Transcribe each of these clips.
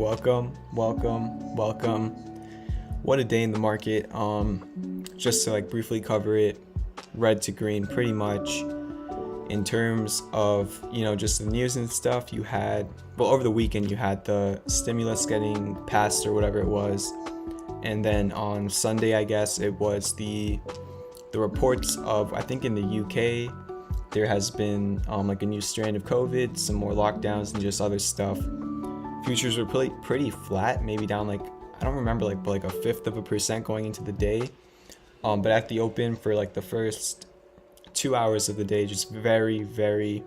Welcome. What a day in the market. Just to briefly cover it, red to green pretty much. In terms of, just the news and stuff, you had, over the weekend you had the stimulus getting passed or whatever it was. And then on Sunday, I guess, it was the reports of, I think in the UK, there has been a new strand of COVID, some more lockdowns and just other stuff. Futures were pretty flat, maybe down I don't remember, a 0.5% going into the day. But at the open for the first 2 hours of the day, just very, very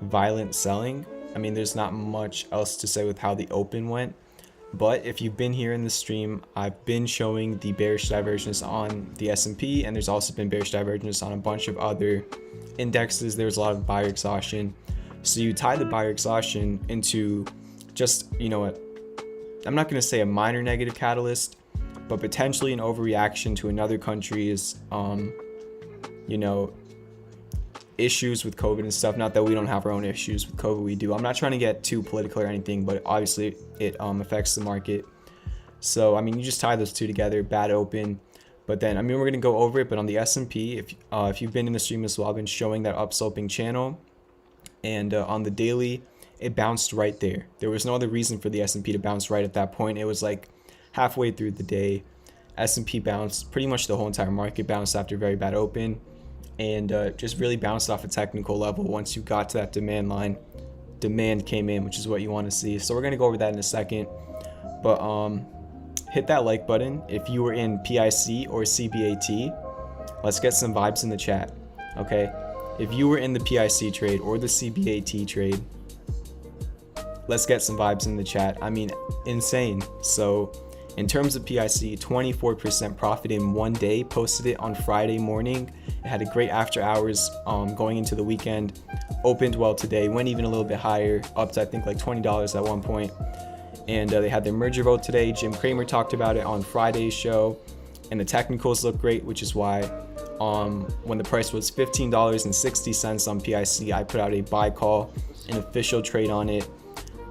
violent selling. I mean, there's not much else to say with how the open went. But if you've been here in the stream, I've been showing the bearish divergence on the S&P, and there's also been bearish divergence on a bunch of other indexes. There's a lot of buyer exhaustion. So you tie the buyer exhaustion into just, I'm not going to say a minor negative catalyst, but potentially an overreaction to another country's, issues with COVID and stuff. Not that we don't have our own issues with COVID, we do. I'm not trying to get too political or anything, but obviously it affects the market. So, you just tie those two together, bad open. But then, we're going to go over it, but on the S&P, if you've been in the stream as well, I've been showing that upsloping channel. And on the daily, it bounced right there. There was no other reason for the S&P to bounce right at that point. It was halfway through the day, S&P bounced. Pretty much the whole entire market bounced after a very bad open, and just really bounced off a technical level. Once you got to that demand line, demand came in, which is what you want to see. So we're going to go over that in a second. But hit that like button if you were in PIC or CBAT. Let's get some vibes in the chat. Okay, if you were in the PIC trade or the CBAT trade, let's get some vibes in the chat. Insane. So in terms of PIC, 24% profit in one day, posted it on Friday morning. It had a great after hours going into the weekend, opened well today, went even a little bit higher, up to I think $20 at one point. And they had their merger vote today. Jim Cramer talked about it on Friday's show, and the technicals look great, which is why when the price was $15.60 on PIC, I put out a buy call, an official trade on it.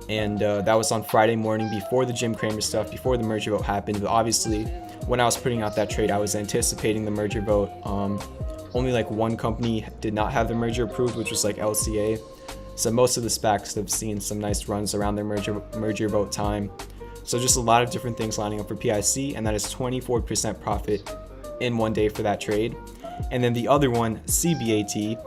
And that was on Friday morning before the Jim Cramer stuff, before the merger vote happened. But obviously, when I was putting out that trade, I was anticipating the merger vote. Only one company did not have the merger approved, which was LCA. So most of the SPACs have seen some nice runs around their merger vote time. So just a lot of different things lining up for PIC, and that is 24% profit in one day for that trade. And then the other one, CBAT.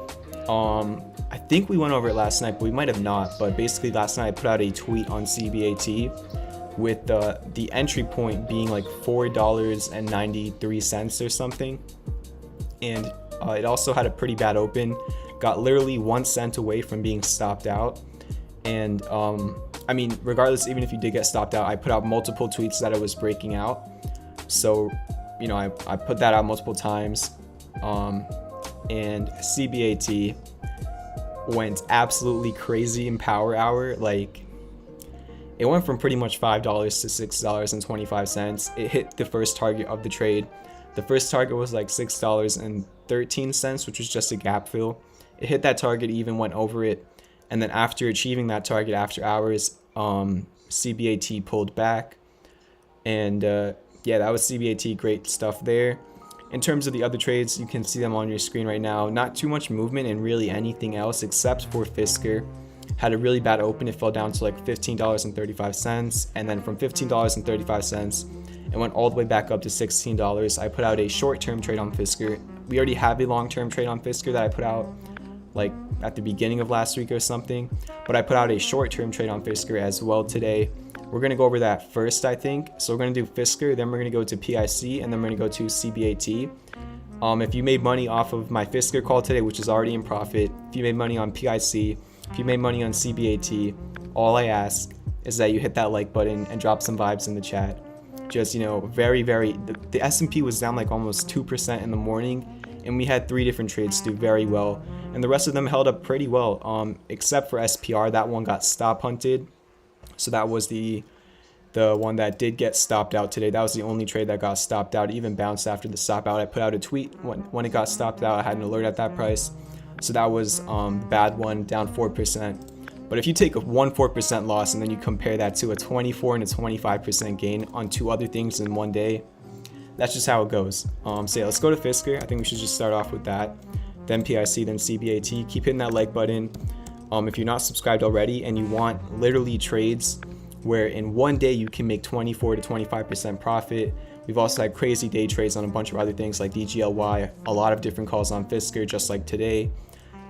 I think we went over it last night, but we might have not. But basically last night I put out a tweet on CBAT with the entry point being $4.93 or something. And it also had a pretty bad open, got literally 1 cent away from being stopped out. And regardless, even if you did get stopped out, I put out multiple tweets that it was breaking out. So, I put that out multiple times. And CBAT went absolutely crazy in power hour. It went from pretty much $5 to $6.25. It hit the first target of the trade. The first target was $6.13, which was just a gap fill. It hit that target, even went over it, and then after achieving that target after hours, CBAT pulled back. And that was CBAT. Great stuff there. In terms of the other trades, you can see them on your screen right now. Not too much movement in really anything else except for Fisker. Had a really bad open. It fell down to $15.35. And then from $15.35, it went all the way back up to $16. I put out a short-term trade on Fisker. We already have a long-term trade on Fisker that I put out at the beginning of last week or something. But I put out a short-term trade on Fisker as well today. We're going to go over that first, I think. So we're going to do Fisker, then we're going to go to PIC, and then we're going to go to CBAT. If you made money off of my Fisker call today, which is already in profit, if you made money on PIC, if you made money on CBAT, all I ask is that you hit that like button and drop some vibes in the chat. Just, very, very, the S&P was down almost 2% in the morning, and we had 3 different trades do very well. And the rest of them held up pretty well, except for SPR. That one got stop hunted. So that was the one that did get stopped out today. That was the only trade that got stopped out. It even bounced after the stop out. I put out a tweet when it got stopped out. I had an alert at that price. So that was the bad one, down 4%. But if you take a 1.4% loss and then you compare that to a 24 and a 25% gain on two other things in one day, that's just how it goes. So yeah, let's go to Fisker. I think we should just start off with that. Then PIC, then CBAT. Keep hitting that like button. If you're not subscribed already and you want literally trades where in one day you can make 24 to 25% profit. We've also had crazy day trades on a bunch of other things like DGLY, a lot of different calls on Fisker, just like today.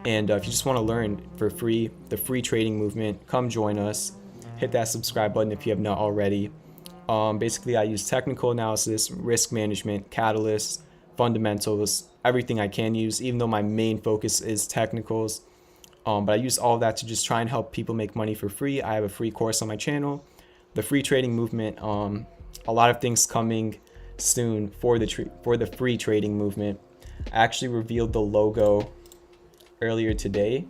And if you just want to learn for free, the free trading movement, come join us. Hit that subscribe button if you have not already. Basically, I use technical analysis, risk management, catalysts, fundamentals, everything I can use, even though my main focus is technicals. But I use all of that to just try and help people make money for free. I have a free course on my channel, the free trading movement. A lot of things coming soon for the free trading movement. I actually revealed the logo earlier today.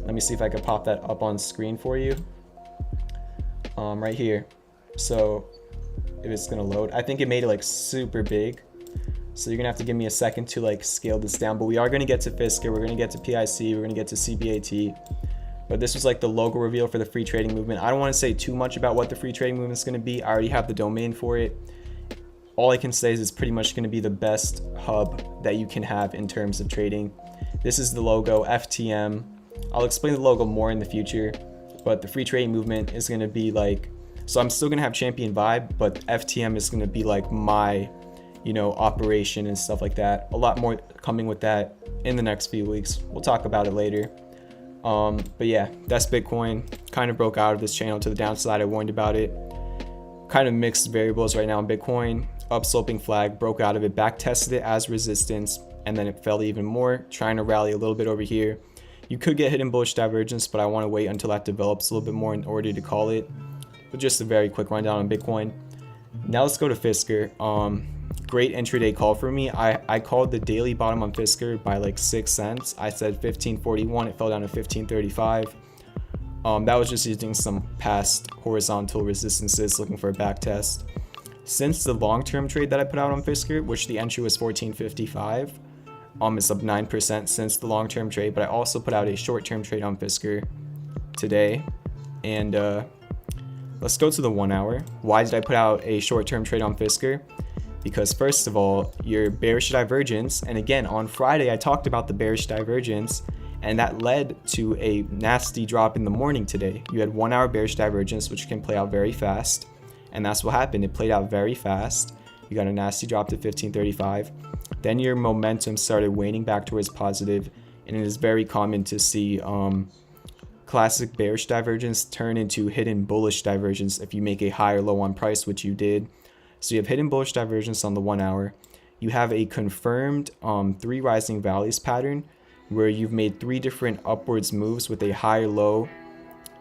Let me see if I can pop that up on screen for you. Right here. So if it's gonna load, I think it made it like super big. So you're gonna have to give me a second to like scale this down, but we are gonna get to Fisker, we're gonna get to PIC, we're gonna get to CBAT. But this was like the logo reveal for the free trading movement. I don't want to say too much about what the free trading movement is gonna be. I already have the domain for it. All I can say is it's pretty much gonna be the best hub that you can have in terms of trading. This is the logo, FTM. I'll explain the logo more in the future, but the free trading movement is gonna be like, so I'm still gonna have champion vibe, but FTM is gonna be like my, operation and stuff like that. A lot more coming with that in the next few weeks. We'll talk about it later. But yeah, that's Bitcoin. Kind of broke out of this channel to the downside. I warned about it. Kind of mixed variables right now in Bitcoin. Upsloping flag, broke out of it, back tested it as resistance, and then it fell even more, trying to rally a little bit over here. You could get hidden bullish divergence, but I want to wait until that develops a little bit more in order to call it. But just a very quick rundown on Bitcoin. Now let's go to Fisker. Great intraday call for me. I called the daily bottom on Fisker by like 6 cents. I said 1541, it fell down to 1535. That was just using some past horizontal resistances, looking for a back test. Since the long-term trade that I put out on Fisker, which the entry was 1455, it's up 9% since the long-term trade, but I also put out a short-term trade on Fisker today. And let's go to the 1 hour. Why did I put out a short-term trade on Fisker? Because first of all, your bearish divergence, and again, on Friday, I talked about the bearish divergence, and that led to a nasty drop in the morning today. You had 1 hour bearish divergence, which can play out very fast, and that's what happened. It played out very fast. You got a nasty drop to 1535. Then your momentum started waning back towards positive, and it is very common to see classic bearish divergence turn into hidden bullish divergence if you make a higher low on price, which you did. So you have hidden bullish divergence on the 1 hour. You have a confirmed 3 rising valleys pattern where you've made 3 different upwards moves with a higher low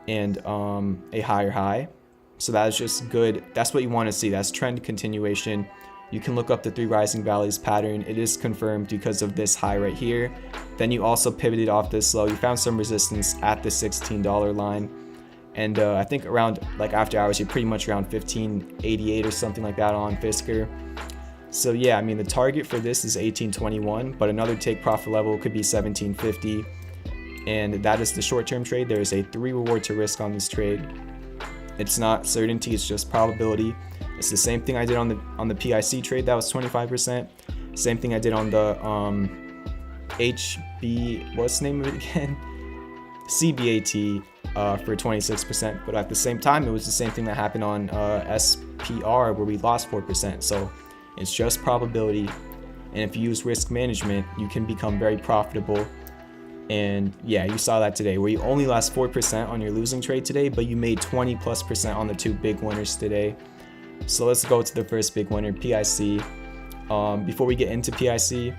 and a higher high. So that is just good. That's what you want to see. That's trend continuation. You can look up the 3 rising valleys pattern. It is confirmed because of this high right here. Then you also pivoted off this low. You found some resistance at the $16 line. And I think around like after hours, you're pretty much around 1588 or something like that on Fisker. So yeah, I mean, the target for this is 1821, but another take profit level could be 1750. And that is the short-term trade. There is a 3 reward to risk on this trade. It's not certainty, it's just probability. It's the same thing I did on the PIC trade. That was 25%. Same thing I did on the what's the name of it again? CBAT for 26%. But at the same time, it was the same thing that happened on SPR where we lost 4%. So it's just probability. And if you use risk management, you can become very profitable. And yeah, you saw that today where you only lost 4% on your losing trade today, but you made 20+% on the 2 big winners today. So let's go to the first big winner, PIC. Before we get into PIC,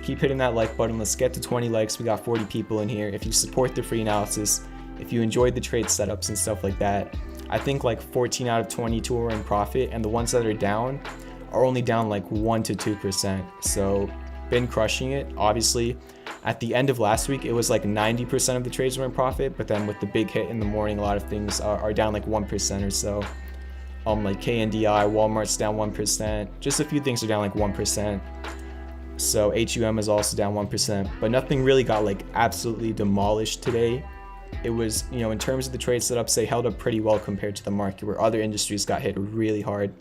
keep hitting that like button. Let's get to 20 likes. We got 40 people in here. If you support the free analysis, if you enjoyed the trade setups and stuff like that, I think like 14 out of 22 are in profit, and the ones that are down are only down like 1 to 2%. So been crushing it. Obviously, at the end of last week, it was like 90% of the trades were in profit, but then with the big hit in the morning, a lot of things are down like 1% or so. Like KNDI, Walmart's down 1%. Just a few things are down like 1%. So HYLN is also down 1%, but nothing really got like absolutely demolished today. it was, you know, in terms of the trade setup, say held up pretty well compared to the market where other industries got hit really hard.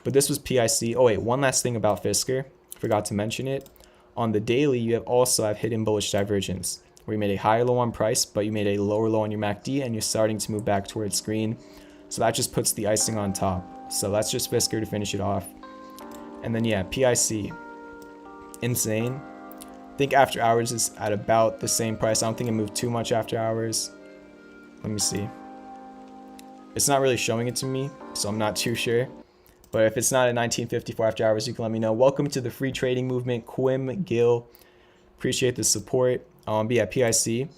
But this was PIC. Oh wait, one last thing about Fisker, forgot to mention it. On the daily, you have hidden bullish divergence, where you made a higher low on price, but you made a lower low on your MACD, and you're starting to move back towards green. So that just puts the icing on top. So that's just Fisker to finish it off. And then yeah, PIC, insane. I think after hours is at about the same price. I don't think it moved too much after hours. Let me see. It's not really showing it to me, so I'm not too sure. But if it's not at 1954 after hours, you can let me know. Welcome to the free trading movement, Quim Gill. Appreciate the support. But yeah, PIC.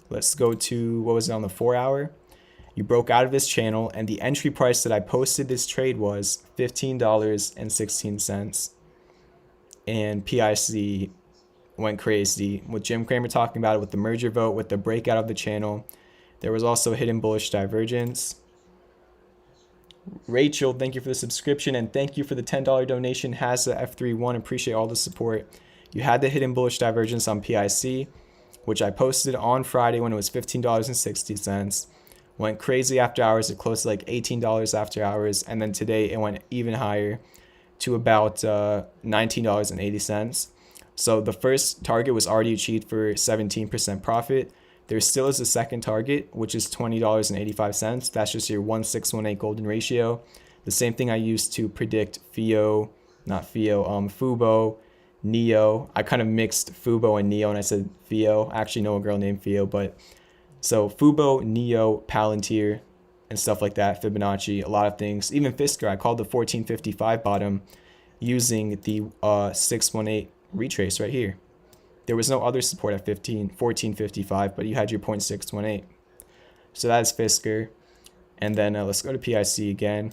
Let's go to, what was it on the 4 hour? You broke out of this channel, and the entry price that I posted this trade was $15.16. And PIC went crazy with Jim Cramer talking about it, with the merger vote, with the breakout of the channel. There was also hidden bullish divergence. Rachel, thank you for the subscription, and thank you for the $10 donation. Hazza F31, appreciate all the support. You had the hidden bullish divergence on PIC, which I posted on Friday when it was $15.60. Went crazy after hours. It closed to like $18 after hours, and then today it went even higher to about $19.80. So the first target was already achieved for 17% profit. There still is a second target, which is $20.85. That's just your 1618 golden ratio. The same thing I used to predict Fubo, Neo. I kind of mixed Fubo and Neo, and I said Fio. I actually know a girl named Fio, but so Fubo, Neo, Palantir, and stuff like that, Fibonacci, a lot of things. Even Fisker, I called the 1455 bottom using the 618 retrace right here. There was no other support at 1455, but you had your 0.618. So that's Fisker. And then let's go to PIC again.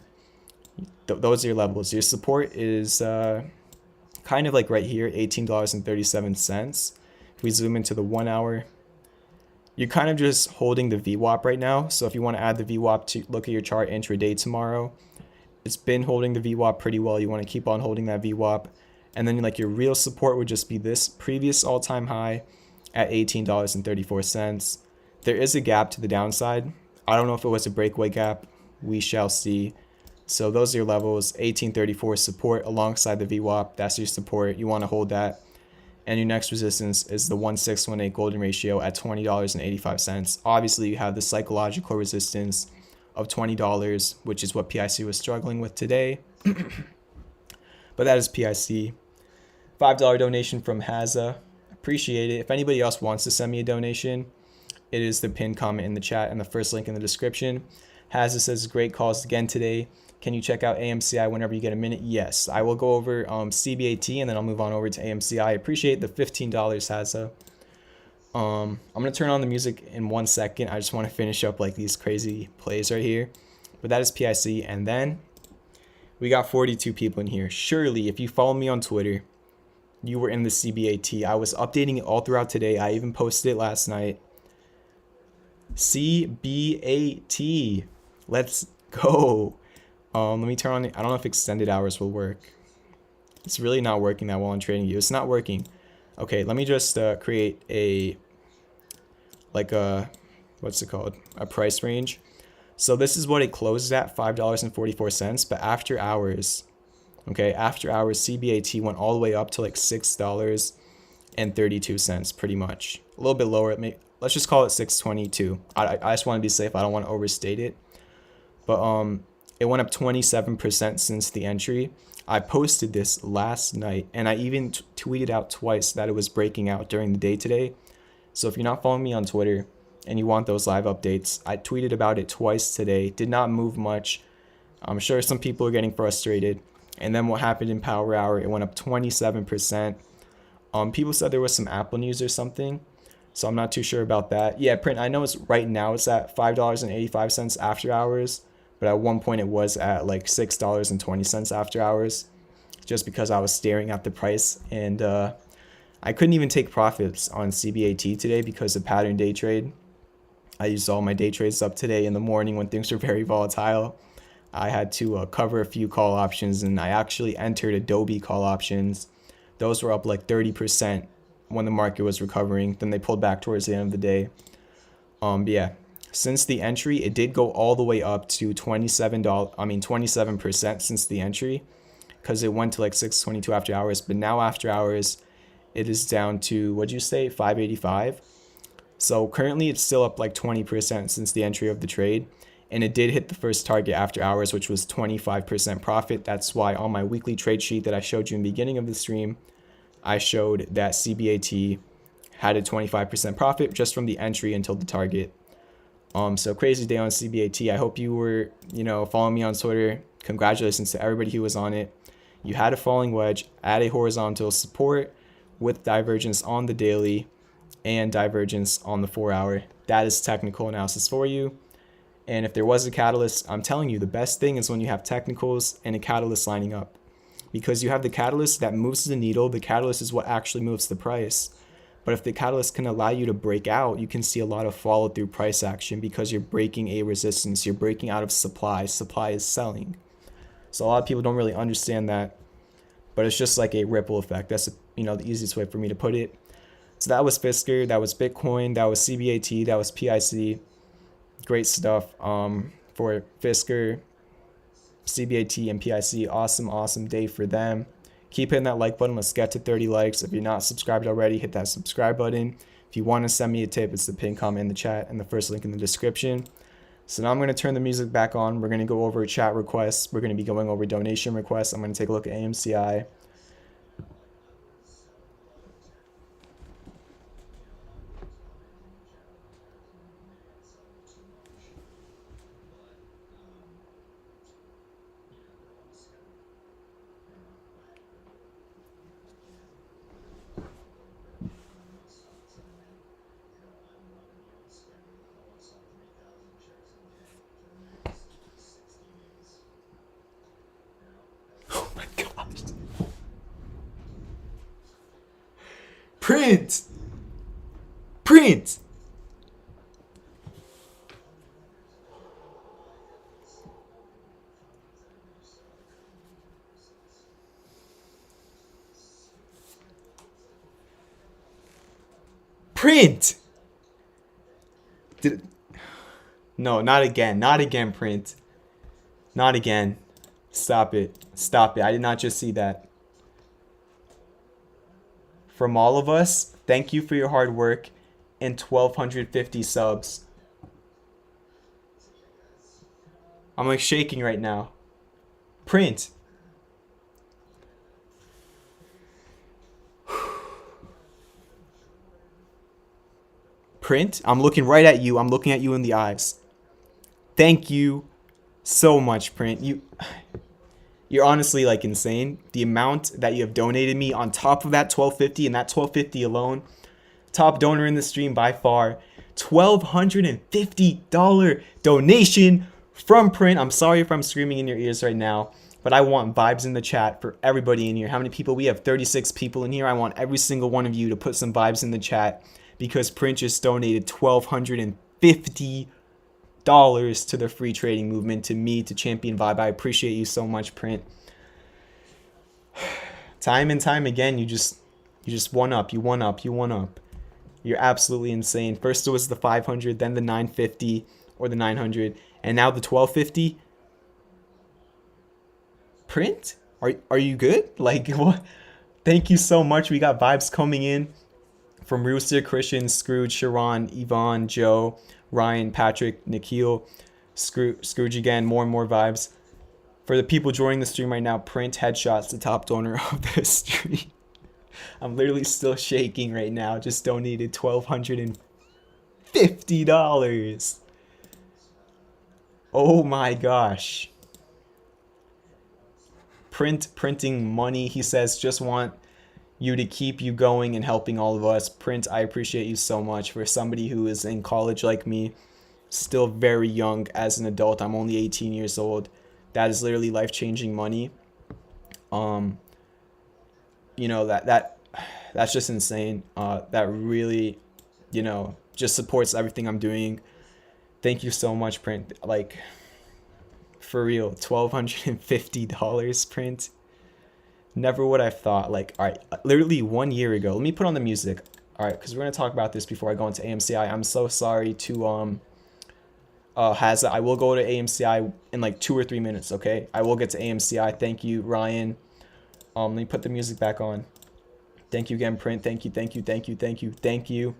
Those are your levels. Your support is kind of like right here, $18.37. If we zoom into the 1 hour, you're kind of just holding the VWAP right now. So if you want to add the VWAP to look at your chart intraday tomorrow, it's been holding the VWAP pretty well. You want to keep on holding that VWAP. And then like your real support would just be this previous all-time high at $18.34. There is a gap to the downside. I don't know if it was a breakaway gap. We shall see. So those are your levels. 1834 support alongside the VWAP. That's your support. You want to hold that. And your next resistance is the 1618 golden ratio at $20.85. Obviously, you have the psychological resistance of $20, which is what PIC was struggling with today. But that is PIC. $5 donation from Hazza. Appreciate it. If anybody else wants to send me a donation, it is the pinned comment in the chat and the first link in the description. Hazza says, great calls again today. Can you check out AMCI whenever you get a minute? Yes, I will go over CBAT and then I'll move on over to AMCI. I appreciate the $15, Hazza. I'm going to turn on the music in 1 second. I just want to finish up like these crazy plays right here. But that is PIC. And then we got 42 people in here. Surely, if you follow me on Twitter, you were in the CBAT. I was updating it all throughout today. I even posted it last night. CBAT. Let's go. Let me turn on I don't know if extended hours will work. It's really not working that well on TradingView. It's not working. Okay, let me just create a what's it called? A price range. So this is what it closes at, $5.44. But after hours, okay, after hours, CBAT went all the way up to like $6.32, pretty much. A little bit lower. Let's just call it 622. I just want to be safe. I don't want to overstate it. But it went up 27% since the entry. I posted this last night, and I even tweeted out twice that it was breaking out during the day today. So if you're not following me on Twitter and you want those live updates, I tweeted about it twice today. Did not move much. I'm sure some people are getting frustrated. And then what happened in Power Hour, it went up 27%. People said there was some Apple news or something, so I'm not too sure about that. Yeah, print, I know it's right now it's at $5.85 after hours, but at one point it was at like $6.20 after hours, just because I was staring at the price. And I couldn't even take profits on CBAT today because of pattern day trade. I used all my day trades up today in the morning when things were very volatile. I had to cover a few call options, and I actually entered Adobe call options. Those were up like 30% when the market was recovering. Then they pulled back towards the end of the day. But yeah, since the entry, it did go all the way up to $27. 27% since the entry, because it went to like 622 after hours. But now after hours, it is down to, what'd you say, 585. So currently it's still up like 20% since the entry of the trade. And it did hit the first target after hours, which was 25% profit. That's why on my weekly trade sheet that I showed you in the beginning of the stream, I showed that CBAT had a 25% profit just from the entry until the target. So crazy day on CBAT. I hope you were, following me on Twitter. Congratulations to everybody who was on it. You had a falling wedge at a horizontal support with divergence on the daily and divergence on the 4-hour. That is technical analysis for you. And if there was a catalyst, I'm telling you, the best thing is when you have technicals and a catalyst lining up. Because you have the catalyst that moves the needle. The catalyst is what actually moves the price. But if the catalyst can allow you to break out, you can see a lot of follow through price action because you're breaking a resistance. You're breaking out of supply. Supply is selling. So a lot of people don't really understand that. But it's just like a ripple effect. That's the easiest way for me to put it. So that was Fisker, that was Bitcoin, that was CBAT, that was PIC. Great stuff for Fisker, CBAT, and PIC. Awesome day for them. Keep hitting that like button. Let's get to 30 likes. If you're not subscribed already, hit that subscribe button. If you want to send me a tip, it's the pinned comment in the chat and the first link in the description. So now I'm going to turn the music back on. We're going to go over chat requests. We're going to be going over donation requests. I'm going to take a look at AMCI. Oh my gosh. Print! Print! Print! No, not again. Not again, print. Not again. Stop it. Stop it. I did not just see that. From all of us, thank you for your hard work and 1,250 subs. I'm like shaking right now. Print. Print. I'm looking right at you. I'm looking at you in the eyes. Thank you so much, Print. You're honestly like insane. The amount that you have donated me on top of that 1,250 and that 1,250 alone. Top donor in the stream by far. $1,250 donation from Print. I'm sorry if I'm screaming in your ears right now, but I want vibes in the chat for everybody in here. How many people? We have 36 people in here. I want every single one of you to put some vibes in the chat because Print just donated $1,250 to the free trading movement, to me, to Champion Vibe. I appreciate you so much, Print. Time and time again, you just one up. You one up. You're absolutely insane. First it was the 500, then the 950 or the 900, and now the 1,250. Print? Are you good? Like, what? Thank you so much. We got vibes coming in from Rooster, Christian, Scrooge, Sharon, Yvonne, Joe, Ryan, Patrick, Nikhil, Scrooge again. More and more vibes. For the people joining the stream right now, Print headshots, the top donor of the stream. I'm literally still shaking right now. Just donated $1,250. Oh my gosh. Printing money. He says, just want you to keep you going and helping all of us. Print, I appreciate you so much. For somebody who is in college like me, still very young as an adult. I'm only 18 years old. That is literally life-changing money. That's just insane. That really, just supports everything I'm doing. Thank you so much, Print. Like, for real, $1,250, Print. Never would I have thought. Like, all right, literally 1 year ago. Let me put on the music. All right, because we're gonna talk about this before I go into AMCI. I'm so sorry to Hazza. I will go to AMCI in like 2 or 3 minutes. Okay, I will get to AMCI. Thank you, Ryan. Let me put the music back on. Thank you again, Print. Thank you, thank you, thank you, thank you, thank you.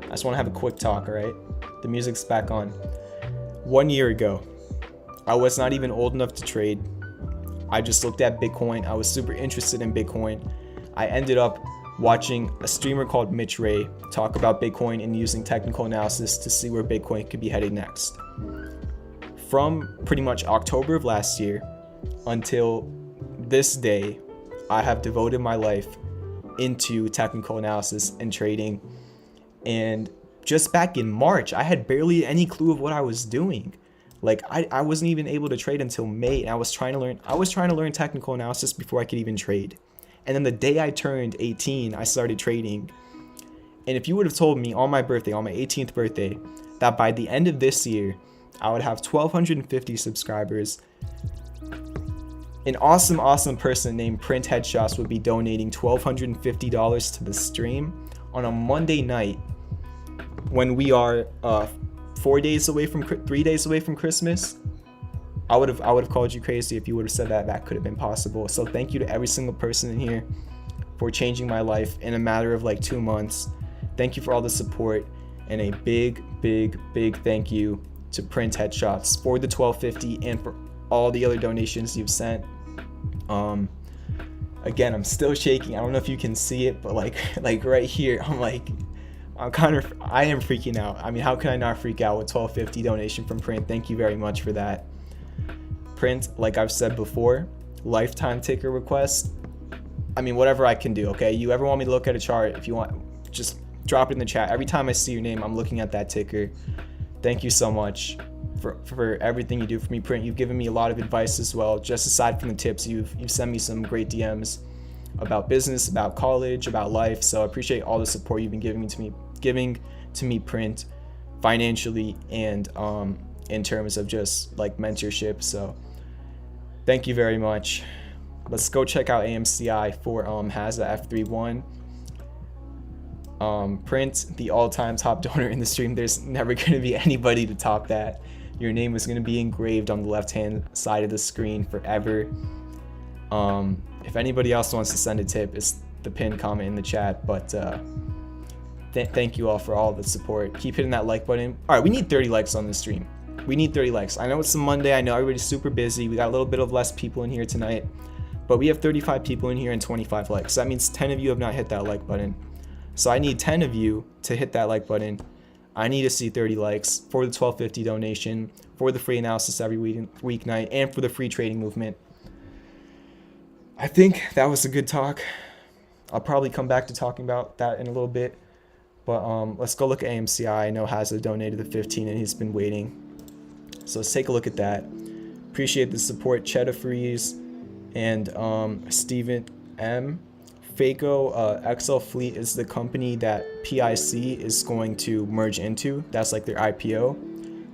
I just want to have a quick talk. All right, the music's back on. 1 year ago, I was not even old enough to trade. I just looked at Bitcoin. I was super interested in Bitcoin. I ended up watching a streamer called Mitch Ray talk about Bitcoin and using technical analysis to see where Bitcoin could be headed next. From pretty much October of last year until this day, I have devoted my life into technical analysis and trading. And just back in March, I had barely any clue of what I was doing. Like I wasn't even able to trade until May, and I was trying to learn technical analysis before I could even trade. And then the day I turned 18, I started trading. And if you would have told me on my birthday, on my 18th birthday, that by the end of this year, I would have 1,250 subscribers, an awesome person named Print Headshots would be donating $1,250 to the stream on a Monday night when we are 3 days away from Christmas, I would have called you crazy if you would have said that could have been possible. So thank you to every single person in here for changing my life in a matter of like 2 months. Thank you for all the support, and a big thank you to Print Headshots for the $1,250 and for all the other donations you've sent. Again, I'm still shaking. I don't know if you can see it, but like right here, I am freaking out. I mean, how can I not freak out with $1,250 donation from Print? Thank you very much for that. Print, like I've said before, lifetime ticker request. I mean, whatever I can do, okay? You ever want me to look at a chart, if you want, just drop it in the chat. Every time I see your name, I'm looking at that ticker. Thank you so much for everything you do for me, Print. You've given me a lot of advice as well. Just aside from the tips, you've sent me some great DMs about business, about college, about life. So I appreciate all the support you've been giving to me, Print, financially and in terms of just like mentorship. So thank you very much. Let's go check out AMCI for Hazza F31. Print, the all-time top donor in the stream. There's never going to be anybody to top that. Your name is going to be engraved on the left-hand side of the screen forever. If anybody else wants to send a tip, it's the pinned comment in the chat. But thank you all for all the support. Keep hitting that like button. All right, we need 30 likes on this stream. We need 30 likes. I know it's a Monday. I know everybody's super busy. We got a little bit of less people in here tonight, but we have 35 people in here and 25 likes. So that means 10 of you have not hit that like button. So I need 10 of you to hit that like button. I need to see 30 likes for the $1,250 donation, for the free analysis every weeknight, and for the free trading movement. I think that was a good talk. I'll probably come back to talking about that in a little bit. But let's go look at AMCI. I know Hazza donated the 15 and he's been waiting. So let's take a look at that. Appreciate the support, Cheddar Freeze and Steven M. FACO XL Fleet is the company that PIC is going to merge into. That's like their IPO.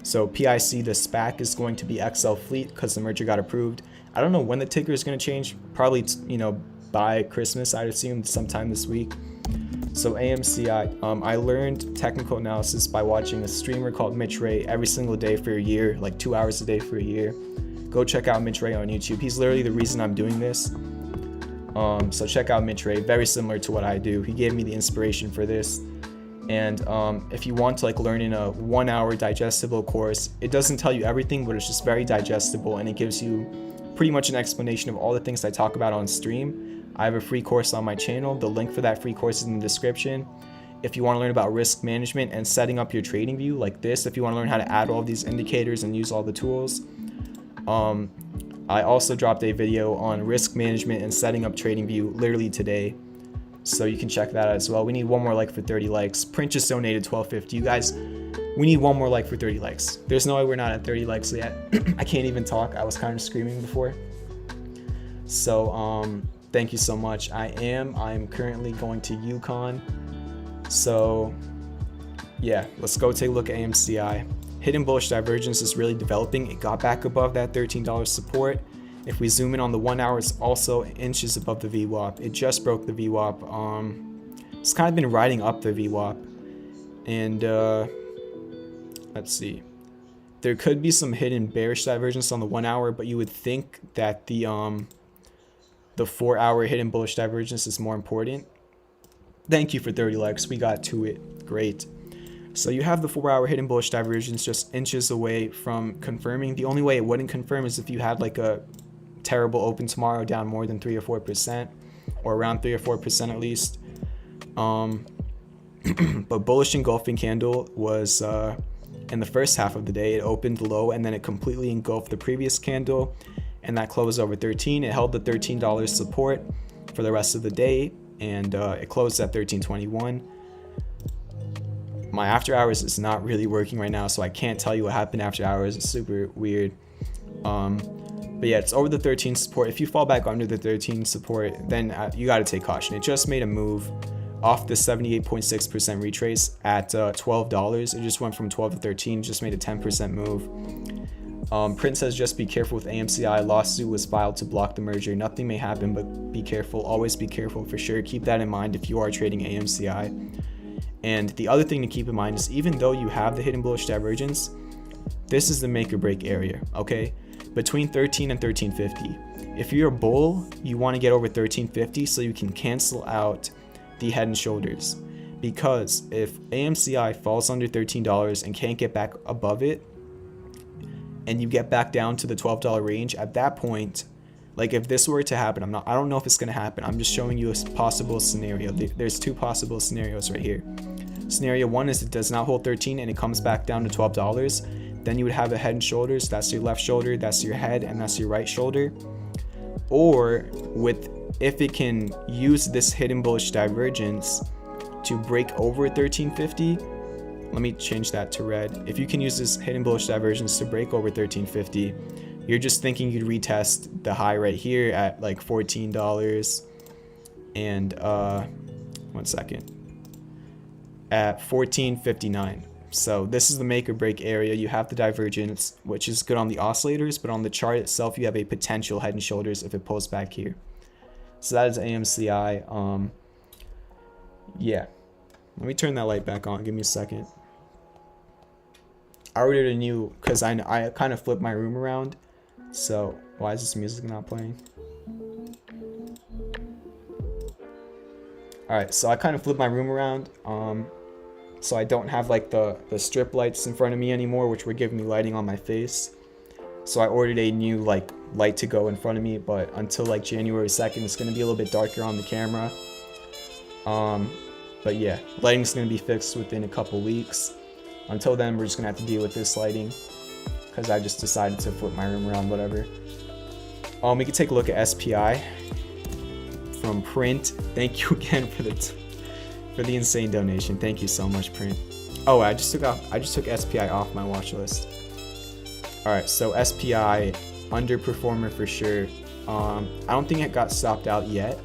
So PIC, the SPAC, is going to be XL Fleet because the merger got approved. I don't know when the ticker is going to change. Probably, by Christmas, I'd assume sometime this week. So AMCI, I learned technical analysis by watching a streamer called Mitch Ray every single day for a year, like 2 hours a day for a year. Go check out Mitch Ray on YouTube. He's literally the reason I'm doing this. So check out Mitch Ray, very similar to what I do. He gave me the inspiration for this. And if you want to learn in a 1 hour digestible course, it doesn't tell you everything, but it's just very digestible, and it gives you pretty much an explanation of all the things I talk about on stream. I have a free course on my channel. The link for that free course is in the description. If you want to learn about risk management and setting up your trading view like this, if you want to learn how to add all these indicators and use all the tools, I also dropped a video on risk management and setting up TradingView literally today, so you can check that out as well. We need one more like for 30 likes. Print just donated $1,250. You guys, we need one more like for 30 likes. There's no way we're not at 30 likes yet. I can't even talk. I was kind of screaming before. So thank you so much. I'm currently going to UConn. So yeah, let's go take a look at AMCI. Hidden bullish divergence is really developing. It got back above that $13 support. If we zoom in on the 1 hour, it's also inches above the VWAP. It just broke the VWAP It's kind of been riding up the VWAP. And let's see. There could be some hidden bearish divergence on the 1 hour, but you would think that the 4 hour hidden bullish divergence is more important. Thank you for 30 likes. We got to it. Great. So you have the 4 hour hidden bullish divergence just inches away from confirming. The only way it wouldn't confirm is if you had like a terrible open tomorrow down more than 3 or 4%, or around 3 or 4% at least. But bullish engulfing candle was in the first half of the day. It opened low and then it completely engulfed the previous candle, and that closed over 13. It held the $13 support for the rest of the day, and it closed at 13.21. My after hours is not really working right now, so I can't tell you what happened after hours. It's super weird. But yeah, it's over the 13 support. If you fall back under the 13 support, then you got to take caution. It just made a move off the 78.6% retrace at $12. It just went from 12 to 13, just made a 10% move. Print says just be careful with AMCI. Lawsuit was filed to block the merger. Nothing may happen, but be careful. Always be careful for sure. Keep that in mind if you are trading AMCI. And the other thing to keep in mind is even though you have the hidden bullish divergence, this is the make or break area, okay? Between 13 and 1350. If you're a bull, you want to get over 1350 so you can cancel out the head and shoulders, because if AMCI falls under $13 and can't get back above it, and you get back down to the $12 range, at that point, like if this were to happen, I don't know if it's going to happen. I'm just showing you a possible scenario. There's two possible scenarios right here. Scenario one is it does not hold 13 and it comes back down to $12. Then you would have a head and shoulders. That's your left shoulder, that's your head, and that's your right shoulder. Or if it can use this hidden bullish divergence to break over 1350, let me change that to red. If you can use this hidden bullish divergence to break over 1350, you're just thinking you'd retest the high right here at like $14 and one second, at $14.59. So this is the make or break area. You have the divergence, which is good on the oscillators, but on the chart itself, you have a potential head and shoulders if it pulls back here. So that is AMCI. Yeah, let me turn that light back on. Give me a second. I ordered a new, because I kind of flipped my room around. So why is this music not playing? All right, so I kind of flipped my room around. So I don't have like the strip lights in front of me anymore, which were giving me lighting on my face. So I ordered a new like light to go in front of me, but until like January 2nd, it's gonna be a little bit darker on the camera. But yeah, lighting's gonna be fixed within a couple weeks. Until then, we're just gonna have to deal with this lighting because I just decided to flip my room around, whatever. We can take a look at SPI from Print. Thank you again for the insane donation. Thank you so much, Print. Oh, I just took SPI off my watch list. All right, so SPI underperformer for sure. I don't think it got stopped out yet.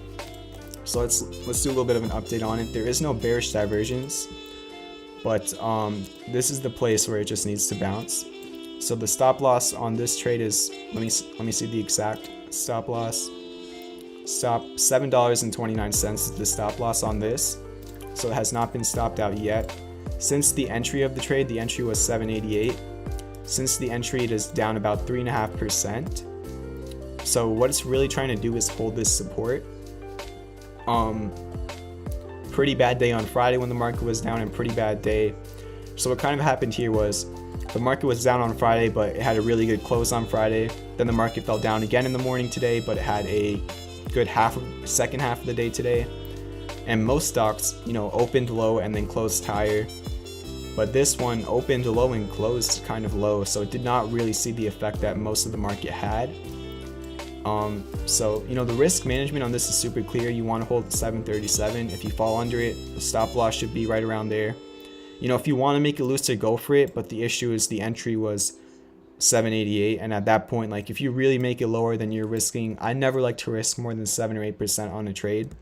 So let's do a little bit of an update on it. There is no bearish divergence, but this is the place where it just needs to bounce. So the stop loss on this trade is, let me see the exact stop loss. $7.29 is the stop loss on this. So it has not been stopped out yet. Since the entry of the trade, the entry was $7.88. Since the entry, it is down about 3.5%. So what it's really trying to do is hold this support. Pretty bad day on Friday when the market was down, and pretty bad day. So what kind of happened here was the market was down on Friday, but it had a really good close on Friday. Then the market fell down again in the morning today, but it had a good second half of the day today. And most stocks, opened low and then closed higher. But this one opened low and closed kind of low, so it did not really see the effect that most of the market had. So the risk management on this is super clear. You want to hold 737. If you fall under it, the stop loss should be right around there. If you want to make it looser, go for it. But the issue is the entry was 788, and at that point, like if you really make it lower, then you're risking. I never like to risk more than 7 or 8% on a trade.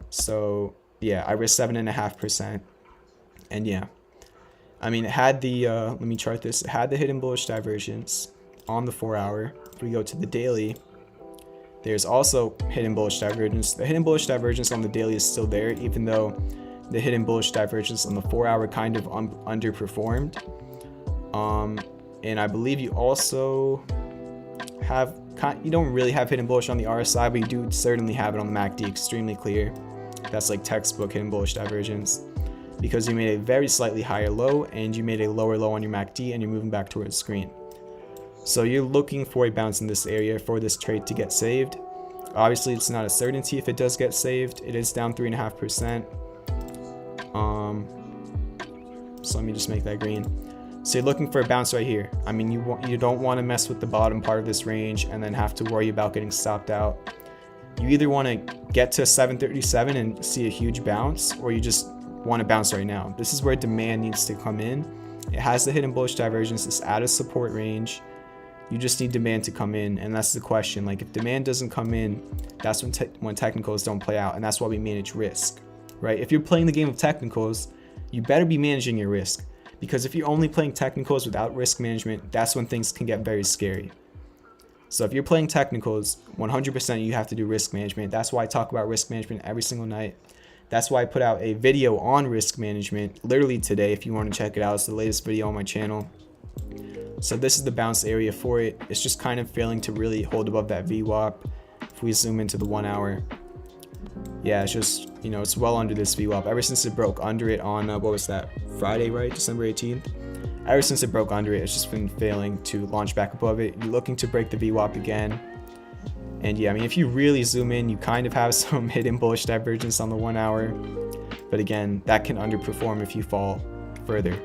So yeah, I risked 7.5%, and yeah, I mean it had the let me chart this. It had the hidden bullish divergence on the 4 hour. If we go to the daily There's also hidden bullish divergence. The hidden bullish divergence on the daily is still there, even though the hidden bullish divergence on the 4-hour kind of underperformed. And I believe you also have, you don't really have hidden bullish on the RSI, but you do certainly have it on the MACD, extremely clear. That's like textbook hidden bullish divergence, because you made a very slightly higher low and you made a lower low on your MACD and you're moving back towards the screen. So you're looking for a bounce in this area for this trade to get saved. Obviously, it's not a certainty if it does get saved. It is down 3.5%. So let me just make that green. So you're looking for a bounce right here. I mean, you don't want to mess with the bottom part of this range and then have to worry about getting stopped out. You either want to get to 737 and see a huge bounce, or you just want to bounce right now. This is where demand needs to come in. It has the hidden bullish divergence. It's at a support range. You just need demand to come in, and that's the question. Like, if demand doesn't come in, that's when technicals don't play out, and that's why we manage risk, right? If you're playing the game of technicals, you better be managing your risk, because if you're only playing technicals without risk management, that's when things can get very scary. So if you're playing technicals, 100% you have to do risk management. That's why I talk about risk management every single night. That's why I put out a video on risk management literally today. If you want to check it out, it's the latest video on my channel. So this is the bounce area for it. It's just kind of failing to really hold above that VWAP. If we zoom into the 1 hour, yeah, it's just, you know, it's well under this VWAP ever since it broke under it on what was that, Friday, right? December 18th. Ever since it broke under it, it's just been failing to launch back above it. You're looking to break the VWAP again. And yeah, I mean, if you really zoom in, you kind of have some hidden bullish divergence on the 1 hour. But again, that can underperform if you fall further.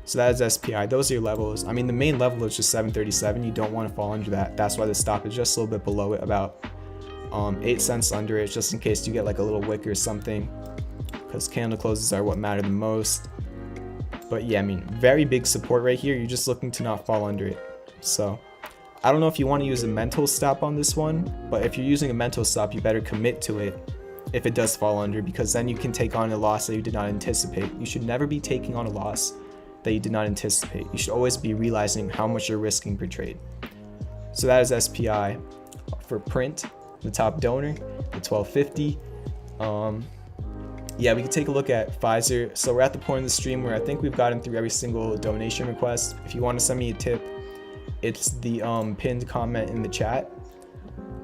So that is SPI. Those are your levels. I mean, the main level is just 737. You don't want to fall under that. That's why the stop is just a little bit below it, about 8 cents under it, just in case you get like a little wick or something, because candle closes are what matter the most. But yeah, I mean, very big support right here. You're just looking to not fall under it. So I don't know if you want to use a mental stop on this one, but if you're using a mental stop, you better commit to it if it does fall under, because then you can take on a loss that you did not anticipate. You should never be taking on a loss that you did not anticipate. You should always be realizing how much you're risking per trade. So that is SPI. For print, the top donor, the 1250. Yeah, we can take a look at Pfizer. So we're at the point in the stream where I think we've gotten through every single donation request. If you want to send me a tip, it's the pinned comment in the chat,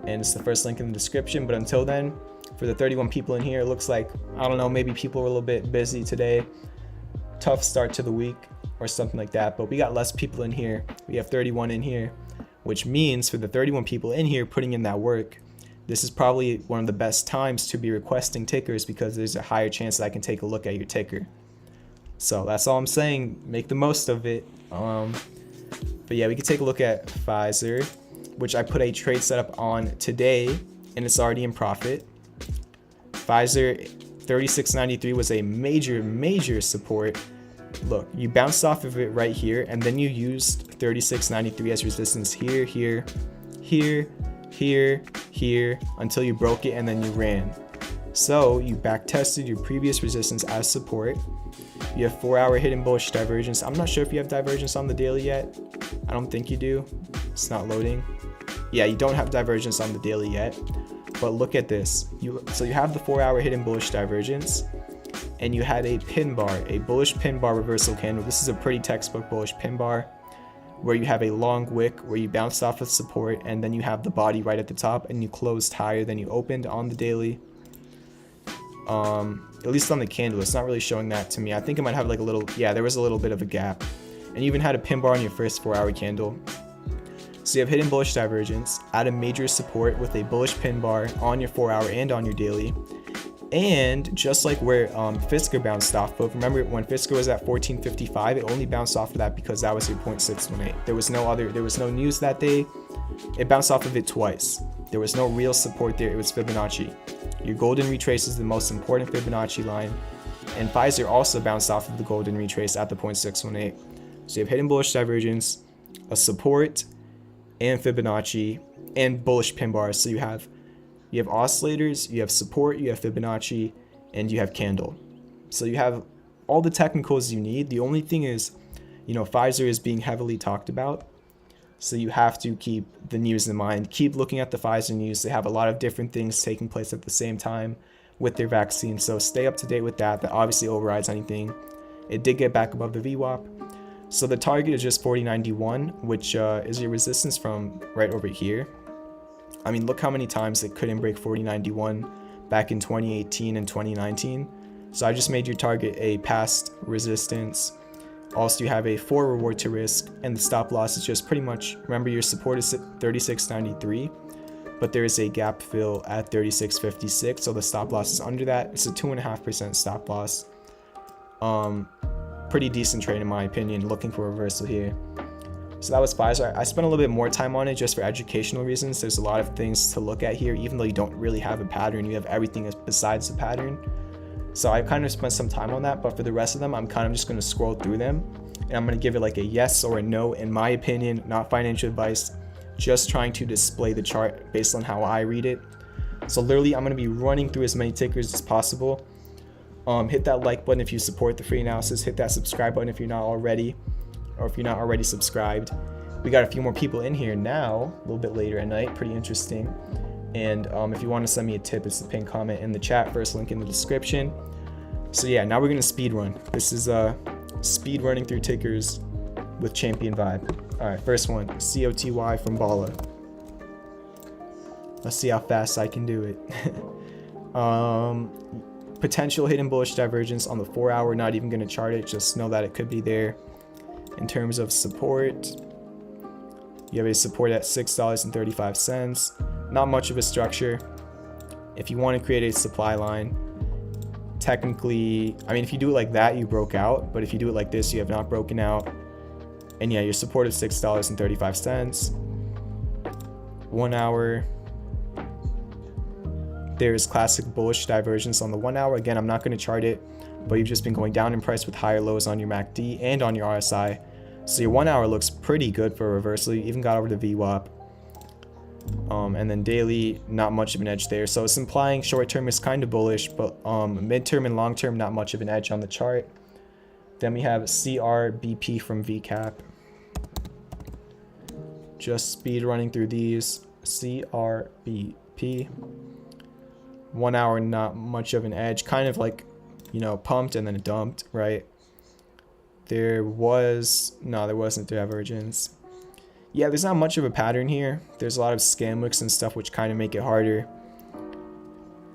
and it's the first link in the description. But until then, for the 31 people in here, it looks like, I don't know, maybe people were a little bit busy today. Tough start to the week or something like that, but we got less people in here. We have 31 in here, which means for the 31 people in here putting in that work, this is probably one of the best times to be requesting tickers, because there's a higher chance that I can take a look at your ticker. So that's all I'm saying. Make the most of it. But yeah, we can take a look at Pfizer, which I put a trade setup on today, and it's already in profit. Pfizer 36.93 was a major support. Look, you bounced off of it right here, and then you used 36.93 as resistance here, here, until you broke it, and then you ran. So you back tested your previous resistance as support. You have 4-hour hidden bullish divergence. I'm not sure if you have divergence on the daily yet. I don't think you do. It's not loading. Yeah, you don't have divergence on the daily yet. But look at this. So you have the 4-hour hidden bullish divergence, and you had a pin bar, a bullish pin bar reversal candle. This is a pretty textbook bullish pin bar, where you have a long wick where you bounced off of support, and then you have the body right at the top, and you closed higher than you opened on the daily. At least on the candle, it's not really showing that to me. I think it might have like a little, yeah, there was a little bit of a gap. And you even had a pin bar on your first 4-hour candle. So you have hidden bullish divergence at a major support with a bullish pin bar on your 4-hour and on your daily. And just like where Fisker bounced off of, remember when Fisker was at 1455, it only bounced off of that because that was your 0.618. There was no news that day. It bounced off of it twice. There was no real support there. It was Fibonacci. Your golden retrace is the most important Fibonacci line, and Pfizer also bounced off of the golden retrace at the 0.618. So you have hidden bullish divergence, a support, and Fibonacci, and bullish pin bars. So you have oscillators, you have support, you have Fibonacci, and you have candle. So you have all the technicals you need. The only thing is, you know, Pfizer is being heavily talked about. So you have to keep the news in mind. Keep looking at the Pfizer news. They have a lot of different things taking place at the same time with their vaccine. So stay up to date with that. That obviously overrides anything. It did get back above the VWAP. So the target is just 4091, which is your resistance from right over here. I mean, look how many times it couldn't break 4091 back in 2018 and 2019. So I just made your target a past resistance. Also, you have a 4 reward to risk, and the stop loss is just pretty much, remember your support is 3693, but there is a gap fill at 3656, so the stop loss is under that. It's a 2.5% stop loss. Pretty decent trade in my opinion, looking for a reversal here. So that was Pfizer. I spent a little bit more time on it just for educational reasons. There's a lot of things to look at here, even though you don't really have a pattern, you have everything besides the pattern. So I kind of spent some time on that, but for the rest of them, I'm kind of just going to scroll through them, and I'm going to give it like a yes or a no, in my opinion, not financial advice, just trying to display the chart based on how I read it. So literally, I'm going to be running through as many tickers as possible. Hit that like button if you support the free analysis. Hit that subscribe button if you're not already, or if you're not already subscribed. We got a few more people in here now, a little bit later at night, pretty interesting. And if you want to send me a tip, it's the pinned comment in the chat, first link in the description. So yeah, now we're going to speed run. This is speed running through tickers with champion vibe. All right, first one, COTY from Bala. Let's see how fast I can do it. Potential hidden bullish divergence on the 4-hour, not even going to chart it, just know that it could be there. In terms of support, you have a support at $6.35. Not much of a structure. If you want to create a supply line, technically, I mean, if you do it like that, you broke out, but if you do it like this, you have not broken out. And yeah, your support is $6.35. 1 hour, there's classic bullish divergence on the 1 hour. Again, I'm not going to chart it, but you've just been going down in price with higher lows on your MACD and on your RSI. So your 1 hour looks pretty good for a reversal. You even got over the VWAP. And then daily, not much of an edge there. So it's implying short term is kind of bullish, but midterm and long term, not much of an edge on the chart. Then we have CRBP from VCAP. Just speed running through these. CRBP. 1 hour, not much of an edge. Kind of like, you know, pumped and then dumped, right? There wasn't divergence. Yeah, there's not much of a pattern here. There's a lot of scam wicks and stuff which kind of make it harder.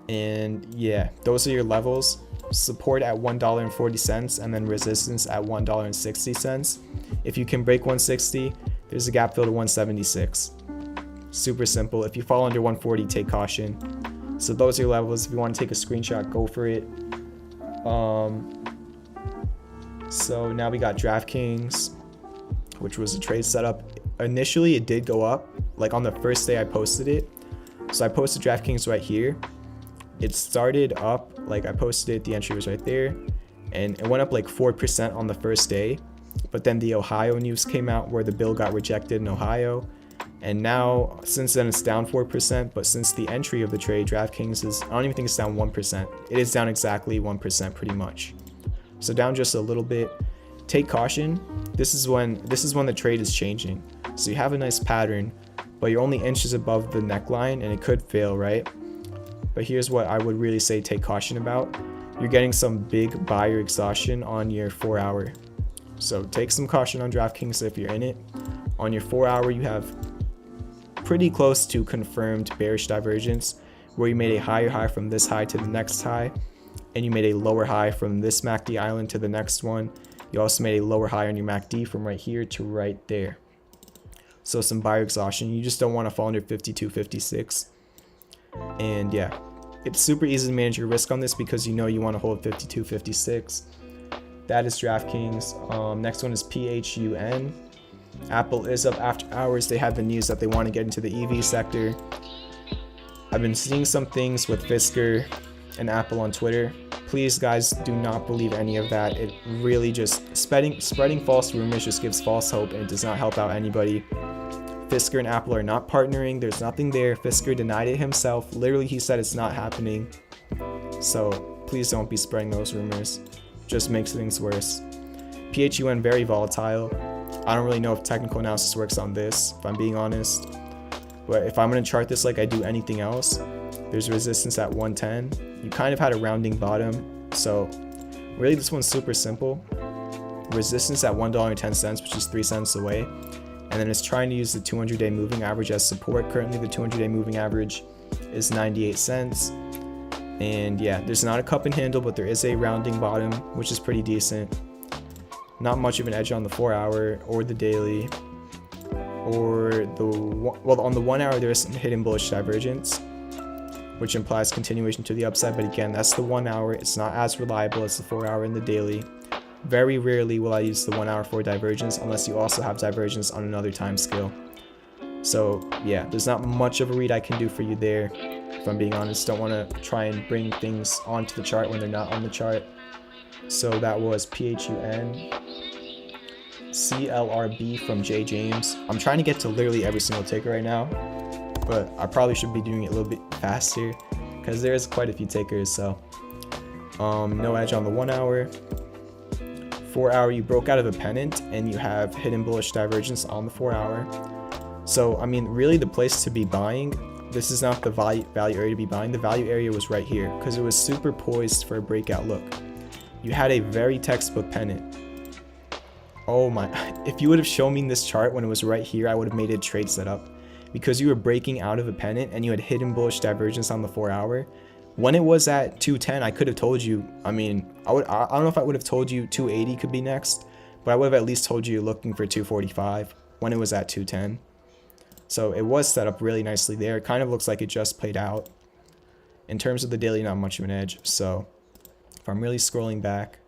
And yeah, those are your levels. Support at $1.40 and then resistance at $1.60. If you can break 160, there's a gap fill to 176. Super simple. If you fall under 140, take caution. So those are your levels. If you want to take a screenshot, go for it. So now we got DraftKings, which was a trade setup. Initially, it did go up. Like on the first day I posted it. So I posted DraftKings right here. It started up, like I posted it, the entry was right there. And it went up like 4% on the first day. But then the Ohio news came out where the bill got rejected in Ohio. And now, since then, it's down 4%. But since the entry of the trade, DraftKings is, I don't even think it's down 1%. It is down exactly 1% pretty much. So down just a little bit. Take caution. This is when the trade is changing. So you have a nice pattern, but you're only inches above the neckline and it could fail, right? But here's what I would really say take caution about. You're getting some big buyer exhaustion on your 4 hour. So take some caution on DraftKings if you're in it. On your 4 hour, you have pretty close to confirmed bearish divergence where you made a higher high from this high to the next high, and you made a lower high from this MACD island to the next one. You also made a lower high on your MACD from right here to right there. So some buyer exhaustion. You just don't want to fall under 52.56. And yeah, it's super easy to manage your risk on this because you know you want to hold 52.56. That is DraftKings. Next one is PHUN. Apple is up after hours. They had the news that they want to get into the EV sector. I've been seeing some things with Fisker and Apple on Twitter. Please, guys, do not believe any of that. It really just spreading false rumors just gives false hope and it does not help out anybody. Fisker and Apple are not partnering. There's nothing there. Fisker denied it himself. Literally, he said it's not happening. So please don't be spreading those rumors. Just makes things worse. PHUN very volatile. I don't really know if technical analysis works on this, if I'm being honest. But if I'm going to chart this like I do anything else, there's resistance at 110. You kind of had a rounding bottom. So really this one's super simple. Resistance at $1.10, which is 3 cents away. And then it's trying to use the 200-day moving average as support. Currently the 200-day moving average is 98 cents. And yeah, there's not a cup and handle, but there is a rounding bottom, which is pretty decent. Not much of an edge on the 4-hour or the daily. Or on the 1 hour there is some hidden bullish divergence, which implies continuation to the upside, but again, that's the 1 hour. It's not as reliable as the 4-hour and the daily. Very rarely will I use the 1 hour for divergence unless you also have divergence on another time scale. So yeah, there's not much of a read I can do for you there, if I'm being honest. Don't want to try and bring things onto the chart when they're not on the chart. So that was PHUN, CLRB from J James. I'm trying to get to literally every single ticker right now, but I probably should be doing it a little bit faster because there's quite a few tickers. So no edge on the 1 hour. 4-hour, you broke out of a pennant and you have hidden bullish divergence on the 4-hour. So I mean, really the place to be buying, this is not the value area to be buying. The value area was right here because it was super poised for a breakout look. You had a very textbook pennant. Oh my, if you would have shown me this chart when it was right here, I would have made a trade setup, because you were breaking out of a pennant and you had hidden bullish divergence on the 4-hour. When it was at 210, I could have told you, I mean, I don't know if I would have told you 280 could be next, but I would have at least told you looking for 245 when it was at 210. So it was set up really nicely there. It kind of looks like it just played out. In terms of the daily, not much of an edge. So if I'm really scrolling back,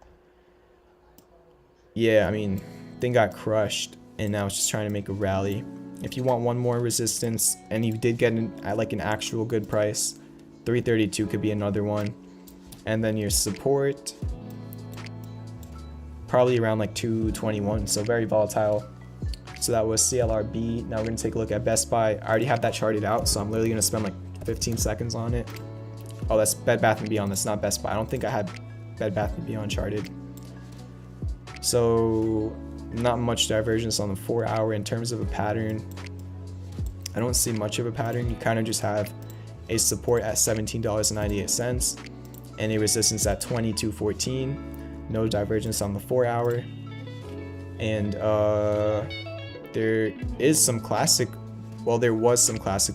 yeah, I mean, thing got crushed and now it's just trying to make a rally. If you want one more resistance and you did get at like an actual good price, 332 could be another one. And then your support, probably around like 221, so very volatile. So that was CLRB. Now we're gonna take a look at Best Buy. I already have that charted out, so I'm literally gonna spend like 15 seconds on it. Oh, that's Bed Bath & Beyond, that's not Best Buy. I don't think I had Bed Bath & Beyond charted. So not much divergence on the 4-hour in terms of a pattern. I don't see much of a pattern. You kind of just have a support at $17.98 and a resistance at $22.14. No divergence on the 4-hour. And there was some classic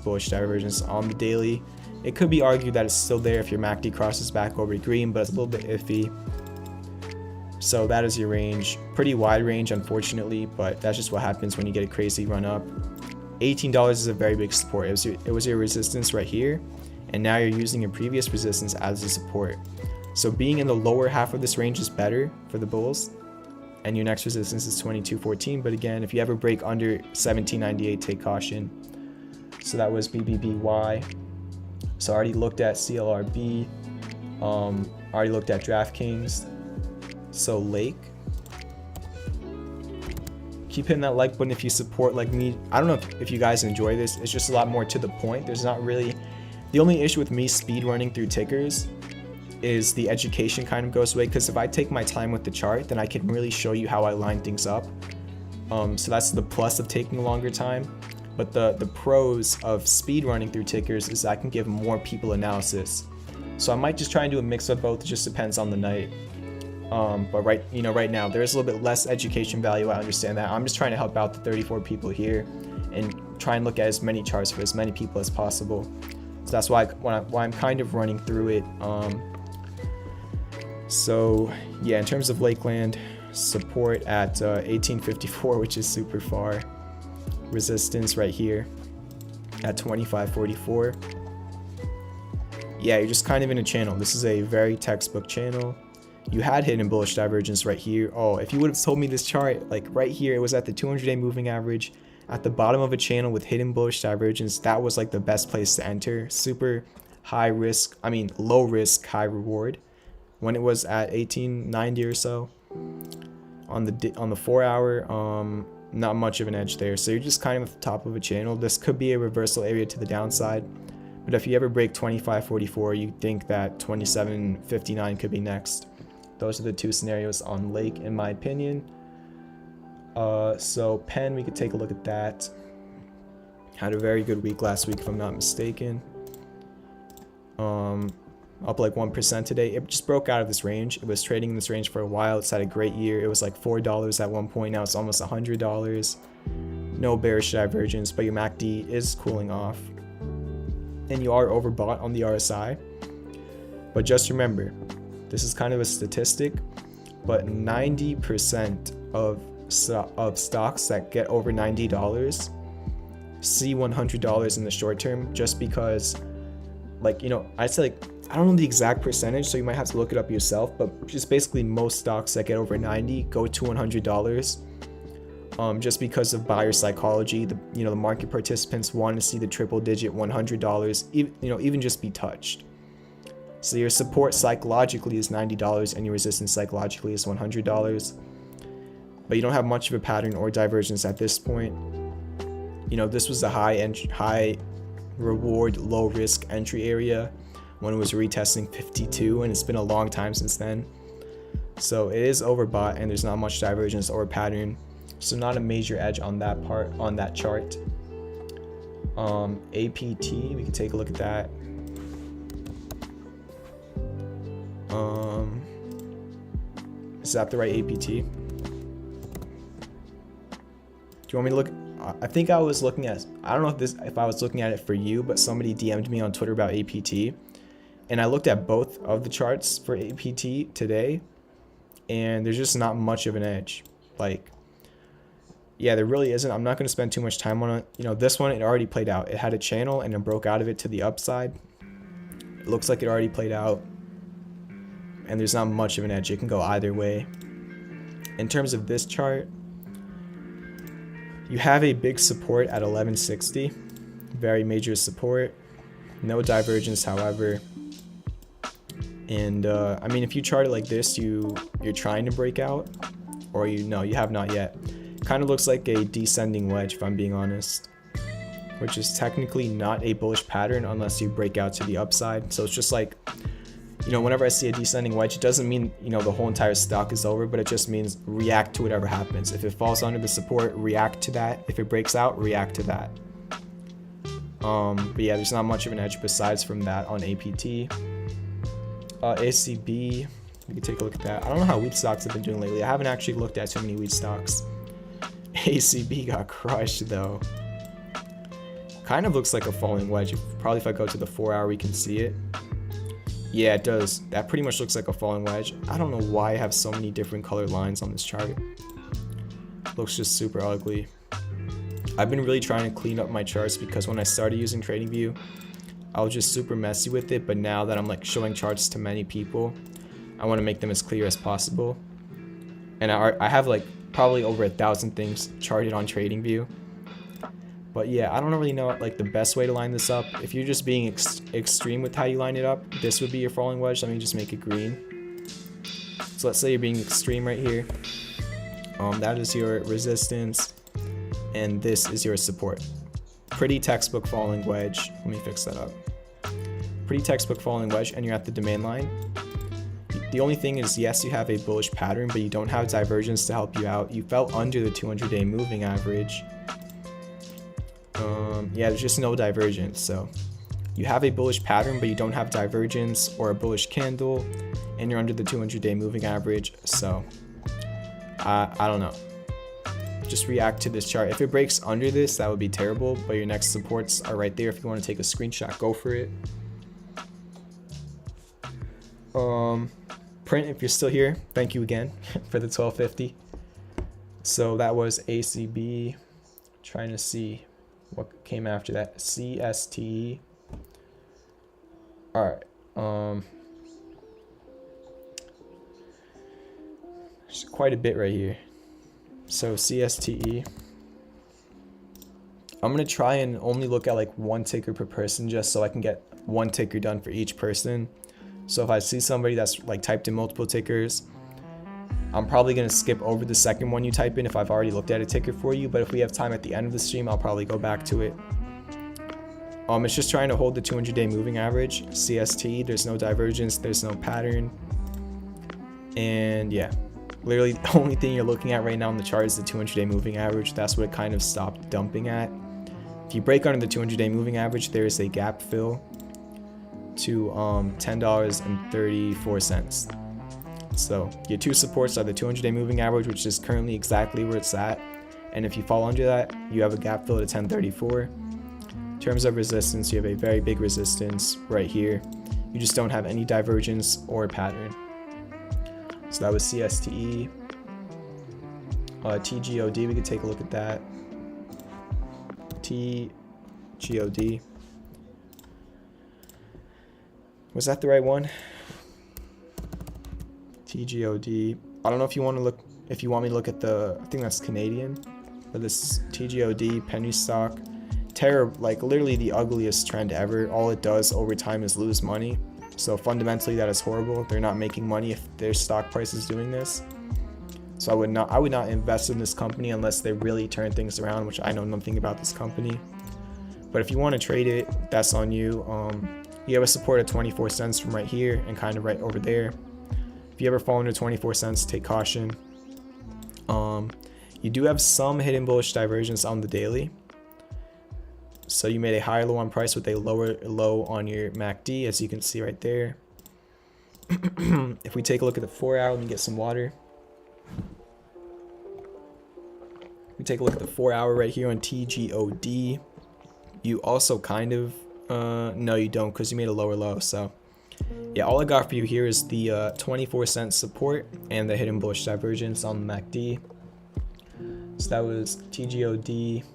bullish divergence on the daily. It could be argued that it's still there if your MACD crosses back over green, but it's a little bit iffy. So that is your range. Pretty wide range, unfortunately, but that's just what happens when you get a crazy run up. $18 is a very big support. It was your resistance right here, and now you're using your previous resistance as a support. So being in the lower half of this range is better for the bulls, and your next resistance is 22.14. But again, if you ever break under 17.98, take caution. So that was BBBY. So I already looked at CLRB. Already looked at DraftKings. So Lake. Keep hitting that like button if you support like me. I don't know if you guys enjoy this. It's just a lot more to the point. There's not really, the only issue with me speed running through tickers is the education kind of goes away, because if I take my time with the chart, then I can really show you how I line things up. So that's the plus of taking a longer time. But the pros of speed running through tickers is I can give more people analysis. So I might just try and do a mix of both. It just depends on the night. But right now there's a little bit less education value. I understand that. I'm just trying to help out the 34 people here and try and look at as many charts for as many people as possible. So that's why I'm kind of running through it. So yeah, in terms of Lakeland, support at 1854, which is super far. Resistance right here at 2544. Yeah, you're just kind of in a channel. This is a very textbook channel. You had hidden bullish divergence right here. Oh, if you would have told me this chart, like right here, it was at the 200-day moving average at the bottom of a channel with hidden bullish divergence. That was like the best place to enter. Super high risk, low risk, high reward. When it was at 1890 or so on the 4-hour, not much of an edge there. So you're just kind of at the top of a channel. This could be a reversal area to the downside, but if you ever break 2544, you think that 2759 could be next. Those are the two scenarios on Lake, in my opinion. So Penn, we could take a look at that. Had a very good week last week, if I'm not mistaken. Up like 1% today. It just broke out of this range. It was trading in this range for a while. It's had a great year. It was like $4 at one point. Now it's almost $100. No bearish divergence, but your MACD is cooling off. And you are overbought on the RSI. But just remember, this is kind of a statistic, but 90% of stocks that get over $90 see $100 in the short term, just because, like, you know, I say, like, I don't know the exact percentage, so you might have to look it up yourself, but just basically most stocks that get over 90 go to $100, just because of buyer psychology. The market participants want to see the triple digit $100, even just be touched. So your support psychologically is $90 and your resistance psychologically is $100, but you don't have much of a pattern or divergence at this point. You know, this was a high reward, low risk entry area when it was retesting 52, and it's been a long time since then. So it is overbought and there's not much divergence or pattern, so not a major edge on that part, on that chart. APT, we can take a look at that. Is that the right APT? Do you want me to look? I think I was looking at, I don't know if I was looking at it for you, but somebody DM'd me on Twitter about APT, and I looked at both of the charts for APT today, and there's just not much of an edge. Like, yeah, there really isn't. I'm not going to spend too much time on it. You know, this one, it already played out. It had a channel and it broke out of it to the upside. It looks like it already played out, and there's not much of an edge. It can go either way. In terms of this chart, you have a big support at 1160, very major support, no divergence, however. And I mean, if you chart it like this, you're trying to break out, or you have not yet. Kind of looks like a descending wedge, if I'm being honest, which is technically not a bullish pattern unless you break out to the upside. So it's just like, you know, whenever I see a descending wedge, it doesn't mean, you know, the whole entire stock is over, but it just means react to whatever happens. If it falls under the support, react to that. If it breaks out, react to that. But yeah, there's not much of an edge besides from that on APT. ACB, we can take a look at that. I don't know how wheat stocks have been doing lately. I haven't actually looked at too many wheat stocks. ACB got crushed though. Kind of looks like a falling wedge. Probably if I go to the 4 hour, we can see it. Yeah, it does. That pretty much looks like a falling wedge. I don't know why I have so many different colored lines on this chart. Looks just super ugly. I've been really trying to clean up my charts because when I started using TradingView, I was just super messy with it, but now that I'm like showing charts to many people, I want to make them as clear as possible. And I have like probably over 1,000 things charted on TradingView. But yeah, I don't really know like the best way to line this up. If you're just being extreme with how you line it up, this would be your falling wedge. Let me just make it green. So let's say you're being extreme right here. That is your resistance, and this is your support. Pretty textbook falling wedge. Let me fix that up. Pretty textbook falling wedge, and you're at the demand line. The only thing is, yes, you have a bullish pattern, but you don't have divergence to help you out. You fell under the 200-day moving average. Yeah, there's just no divergence. So you have a bullish pattern, but you don't have divergence or a bullish candle, and you're under the 200-day moving average. So I don't know. Just react to this chart. If it breaks under this, that would be terrible, but your next supports are right there. If you want to take a screenshot, go for it. Print, if you're still here, thank you again for the 1250. So that was ACB. Trying to see what came after that. CST. All right. There's quite a bit right here. So CSTE. I'm gonna try and only look at like one ticker per person, just so I can get one ticker done for each person. So if I see somebody that's like typed in multiple tickers, I'm probably gonna skip over the second one you type in if I've already looked at a ticker for you. But if we have time at the end of the stream, I'll probably go back to it. It's just trying to hold the 200-day moving average. CST, there's no divergence, there's no pattern, and yeah, Literally the only thing you're looking at right now on the chart is the 200-day moving average. That's what it kind of stopped dumping at. If you break under the 200-day moving average, there is a gap fill to $10.34. So your two supports are the 200-day moving average, which is currently exactly where it's at, and if you fall under that, you have a gap fill to 1034. In terms of resistance, you have a very big resistance right here. You just don't have any divergence or pattern. So that was CSTE. TGOD, we could take a look at that. TGOD. Was that the right one? TGOD. I don't know if you want to look, if you want me to look at the, I think that's Canadian, but this TGOD penny stock. Like literally the ugliest trend ever. All it does over time is lose money. So fundamentally that is horrible. They're not making money if their stock price is doing this. So I would not invest in this company unless they really turn things around, which I know nothing about this company. But if you want to trade it, that's on you. You have a support at 24 cents from right here and kind of right over there. If you ever fall under 24 cents, take caution. You do have some hidden bullish divergence on the daily. So you made a higher low on price with a lower low on your MACD, as you can see right there. If we take a look at the 4 hour, let me get some water. We take a look at the 4 hour right here on TGOD. You also kind of, no you don't, because you made a lower low. So yeah, all I got for you here is the 24 cent support and the hidden bullish divergence on the MACD. So that was TGOD.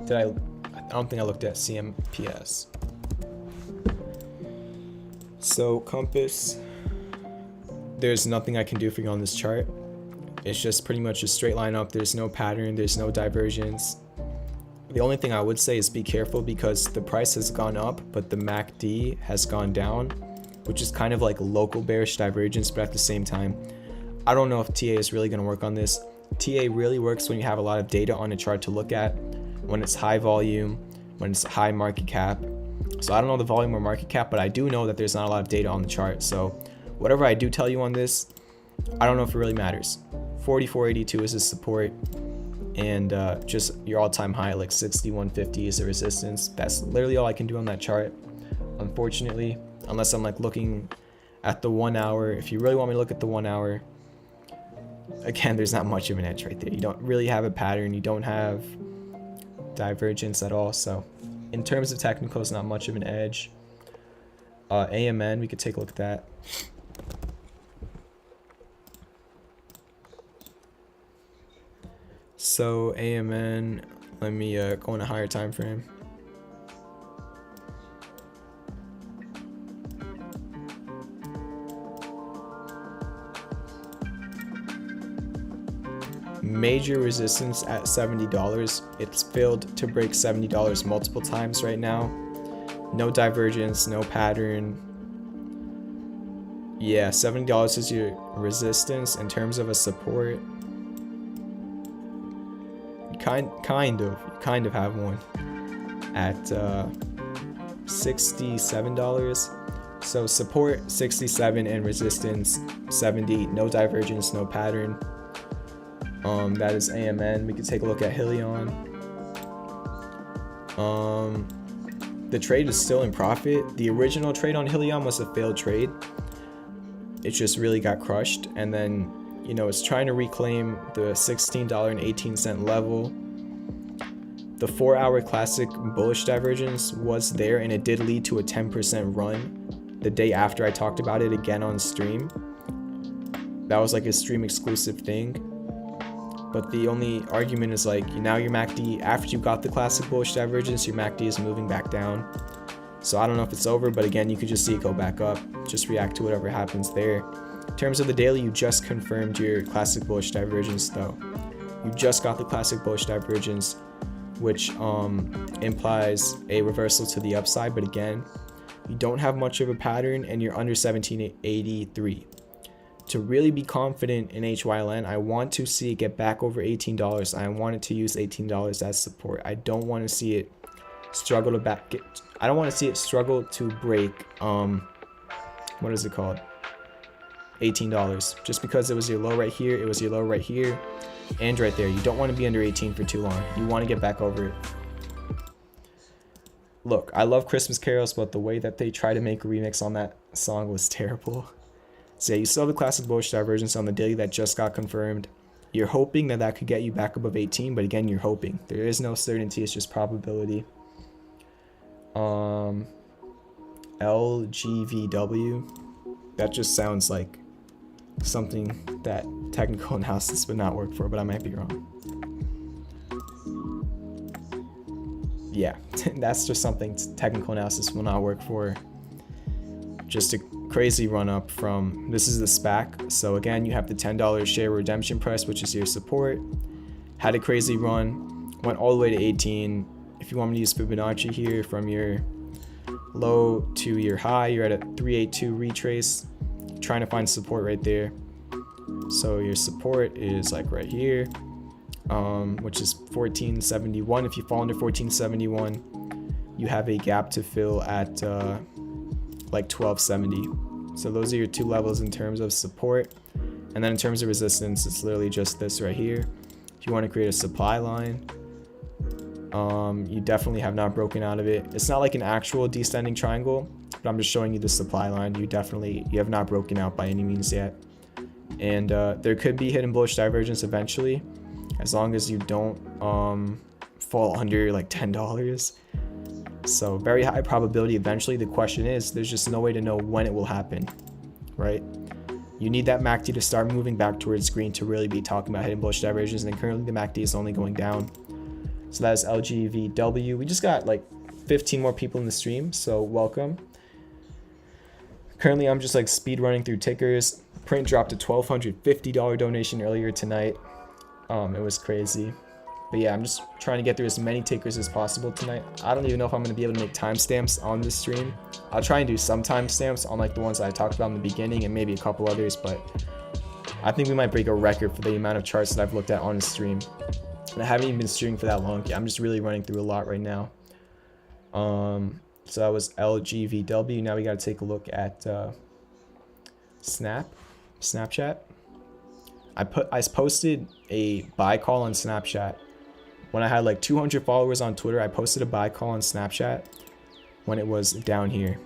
I don't think I looked at CMPS. So Compass, there's nothing I can do for you on this chart. It's just pretty much a straight line up. There's no pattern, there's no divergence. The only thing I would say is be careful, because the price has gone up but the MACD has gone down, which is kind of like a local bearish divergence. But at the same time, I don't know if TA is really going to work on this. TA really works when you have a lot of data on a chart to look at, when it's high volume, when it's high market cap. So I don't know the volume or market cap, but I do know that there's not a lot of data on the chart. So whatever I do tell you on this, I don't know if it really matters. 44.82 is the support, and just your all-time high like 61.50 is the resistance. That's literally all I can do on that chart, unfortunately, unless I'm like looking at the 1 hour. If you really want me to look at the 1 hour, again, there's not much of an edge right there. You don't really have a pattern, you don't have divergence at all. So in terms of technicals, not much of an edge. AMN, we could take a look at that. So AMN, let me go in a higher time frame. Major resistance at $70. It's failed to break $70 multiple times right now. No divergence, no pattern. Yeah, $70 is your resistance. In terms of a support, kind of have one at $67. So support 67 and resistance 70. No divergence, no pattern. That is AMN. We could take a look at HYLN. The trade is still in profit. The original trade on HYLN was a failed trade. It just really got crushed, and then, you know, it's trying to reclaim the $16.18 level. The 4 hour classic bullish divergence was there, and it did lead to a 10% run the day after I talked about it again on stream. That was like a stream exclusive thing. But the only argument is like, now your MACD, after you got the classic bullish divergence, your MACD is moving back down. So I don't know if it's over, but again, you could just see it go back up. Just react to whatever happens there. In terms of the daily, you just confirmed your classic bullish divergence though. You just got the classic bullish divergence, which implies a reversal to the upside. But again, you don't have much of a pattern, and you're under 1783. To really be confident in HYLN, I want to see it get back over $18. I want it to use $18 as support. I don't want to see it struggle to I don't want to see it struggle to break what is it called? $18. Just because it was your low right here, it was your low right here, and right there. You don't want to be under 18 for too long. You want to get back over it. Look, I love Christmas carols, but the way that they try to make a remix on that song was terrible. So yeah, you still have the classic bullish divergence on the daily that just got confirmed. You're hoping that that could get you back above 18, but again, you're hoping. There is no certainty, it's just probability. LGVW, that just sounds like something that technical analysis would not work for, but I might be wrong. Yeah, that's just something technical analysis will not work for. Just a crazy run up from, this is the SPAC. So again, you have the $10 share redemption price, which is your support. Had a crazy run, went all the way to 18. If you want me to use Fibonacci here, from your low to your high, you're at a 382 retrace, trying to find support right there. So your support is like right here, which is 1471. If you fall under 1471, you have a gap to fill at like 1270. So those are your two levels in terms of support. And then in terms of resistance, it's literally just this right here. If you want to create a supply line, you definitely have not broken out of it. It's not like an actual descending triangle, but I'm just showing you the supply line. You have not broken out by any means yet. And there could be hidden bullish divergence eventually, as long as you don't fall under like $10. So very high probability eventually. The question is, there's just no way to know when it will happen, right? You need that MACD to start moving back towards green to really be talking about hidden bullish divergence, and currently the MACD is only going down. So that is LGVW. We just got like 15 more people in the stream, so welcome. Currently I'm just like speed running through tickers. Print dropped a $1,250 donation earlier tonight. It was crazy. But yeah, I'm just trying to get through as many tickers as possible tonight. I don't even know if I'm going to be able to make timestamps on this stream. I'll try and do some timestamps on like the ones that I talked about in the beginning and maybe a couple others, but I think we might break a record for the amount of charts that I've looked at on the stream. And I haven't even been streaming for that long. Yeah, I'm just really running through a lot right now. So that was LGVW. Now we got to take a look at Snapchat. I posted a buy call on Snapchat. When I had like 200 followers on Twitter, I posted a buy call on Snapchat when it was down here.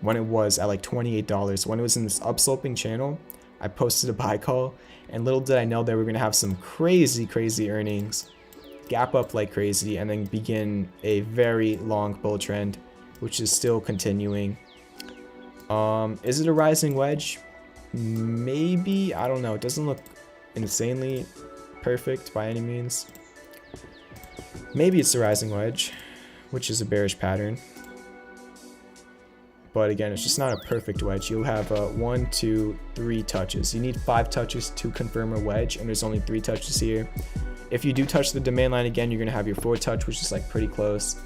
When it was at like $28. When it was in this upsloping channel, I posted a buy call, and little did I know that we're going to have some crazy earnings, gap up like crazy, and then begin a very long bull trend, which is still continuing. Is it a rising wedge? Maybe. I don't know. It doesn't look insanely perfect by any means. Maybe it's a rising wedge, which is a bearish pattern. But again, it's just not a perfect wedge. You'll have 1, 2, 3 touches. You need 5 touches to confirm a wedge, and there's only 3 touches here. If you do touch the demand line again, you're going to have your 4th touch, which is like pretty close.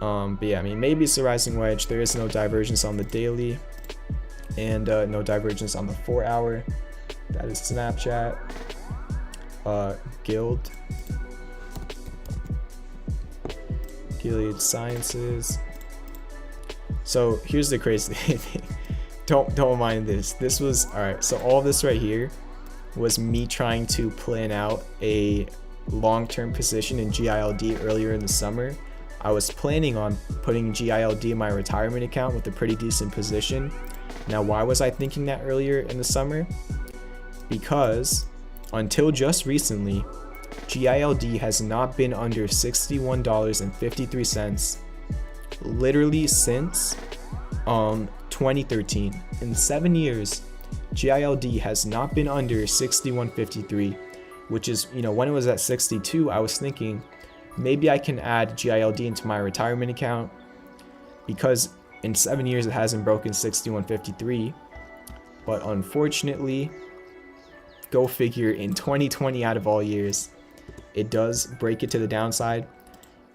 But yeah, I mean, maybe it's a rising wedge. There is no divergence on the daily, and no divergence on the 4-hour. That is Snapchat. Guild. Gilead Sciences. So here's the crazy thing. Don't mind this. This was alright. So all this right here was me trying to plan out a long-term position in GILD earlier in the summer. I was planning on putting GILD in my retirement account with a pretty decent position. Now, why was I thinking that earlier in the summer? Because until just recently, GILD has not been under $61.53 literally since 2013. In 7 years, GILD has not been under 61.53, which is, you know, when it was at 62, I was thinking maybe I can add GILD into my retirement account, because in 7 years it hasn't broken 61.53. But unfortunately, go figure, in 2020 out of all years, it does break it to the downside.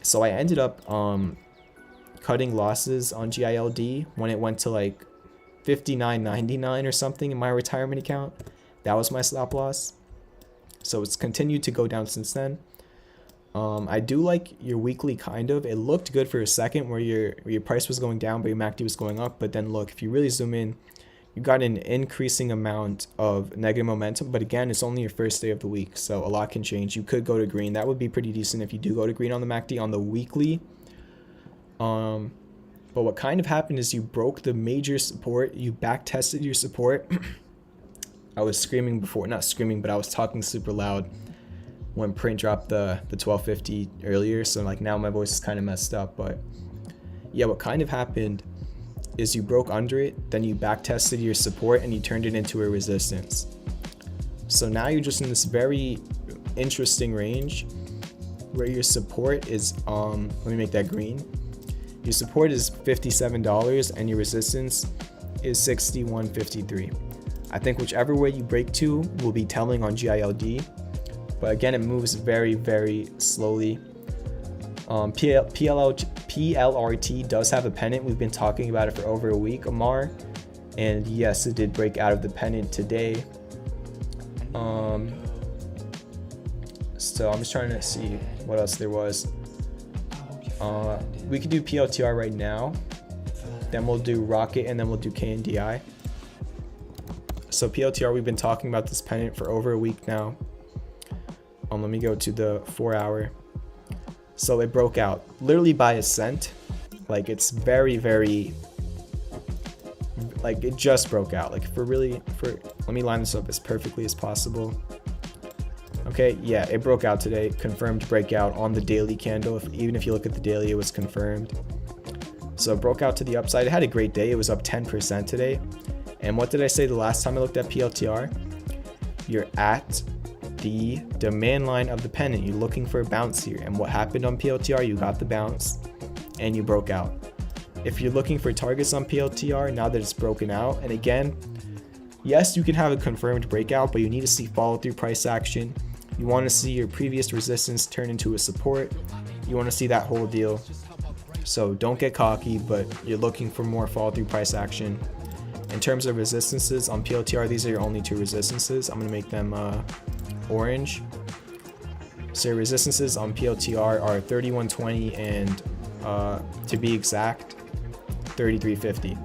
So I ended up cutting losses on GILD when it went to like 59.99 or something in my retirement account. That was my stop loss. So it's continued to go down since then. I do like your weekly kind of. It looked good for a second where your price was going down, but your MACD was going up. But then look, if you really zoom in, you got an increasing amount of negative momentum. But again, it's only your first day of the week, so a lot can change. You could go to green. That would be pretty decent if you do go to green on the MACD on the weekly. But what kind of happened is you broke the major support. You back tested your support. I was screaming before, not screaming, but I was talking super loud when print dropped the 1250 earlier, so like now my voice is kind of messed up. But yeah, what kind of happened is you broke under it, then you back tested your support and you turned it into a resistance. So now you're just in this very interesting range where your support is let me make that green. Your support is $57 and your resistance is $61.53. I think whichever way you break to will be telling on GILD. But again, it moves very, very slowly. PLRT does have a pennant. We've been talking about it for over a week, Amar. And yes, it did break out of the pennant today. So I'm just trying to see what else there was. We could do PLTR right now. Then we'll do Rocket and then we'll do KNDI. So PLTR, we've been talking about this pennant for over a week now. Let me go to the 4 hour. So it broke out literally by a cent. Like it's very, very, like it just broke out. Like let me line this up as perfectly as possible. Okay, yeah, it broke out today. Confirmed breakout on the daily candle. Even if you look at the daily, it was confirmed. So it broke out to the upside. It had a great day. It was up 10% today. And what did I say the last time I looked at PLTR? You're at the demand line of the pennant. You're looking for a bounce here. And what happened on PLTR? You got the bounce and you broke out. If you're looking for targets on PLTR, now that it's broken out, and again, yes, you can have a confirmed breakout, but you need to see follow through price action. You want to see your previous resistance turn into a support. You want to see that whole deal. So don't get cocky, but you're looking for more follow through price action. In terms of resistances on PLTR, these are your only two resistances. I'm going to make them orange. So your resistances on PLTR are 3120 and to be exact, 3350.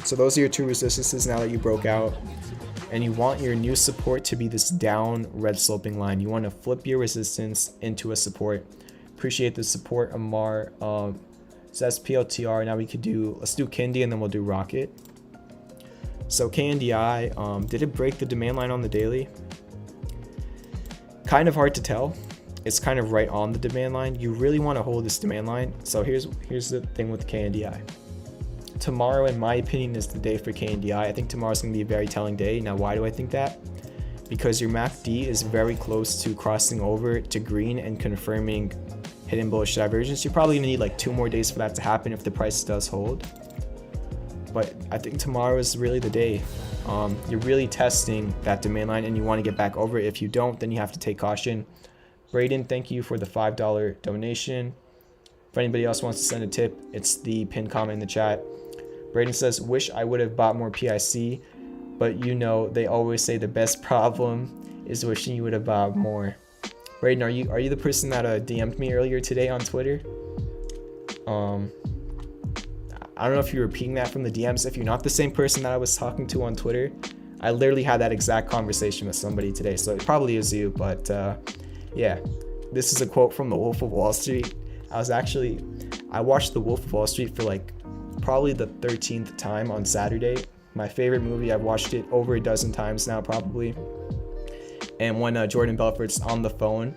So those are your two resistances now that you broke out. And you want your new support to be this down red sloping line. You want to flip your resistance into a support. Appreciate the support, Amar. So that's PLTR. Now let's do KNDI and then we'll do Rocket. So KNDI, did it break the demand line on the daily? Kind of hard to tell. It's kind of right on the demand line. You really want to hold this demand line. So here's the thing with KNDI. Tomorrow, in my opinion, is the day for KNDI. I think tomorrow's going to be a very telling day. Now, why do I think that? Because your MACD is very close to crossing over to green and confirming hidden bullish divergence. You're probably going to need like 2 more days for that to happen if the price does hold. But I think tomorrow is really the day. You're really testing that demand line and you want to get back over it. If you don't, then you have to take caution. Braden, thank you for the $5 donation. If anybody else wants to send a tip, it's the pinned comment in the chat. Braden says, wish I would have bought more PIC, but you know, they always say the best problem is wishing you would have bought more. Braden, are you the person that DM'd me earlier today on Twitter? I don't know if you're repeating that from the DMs. If you're not the same person that I was talking to on Twitter, I literally had that exact conversation with somebody today, so it probably is you. But yeah, this is a quote from The Wolf of Wall Street. I watched The Wolf of Wall Street for like probably the 13th time on Saturday. My favorite movie. I've watched it over a dozen times now probably. And when Jordan Belfort's on the phone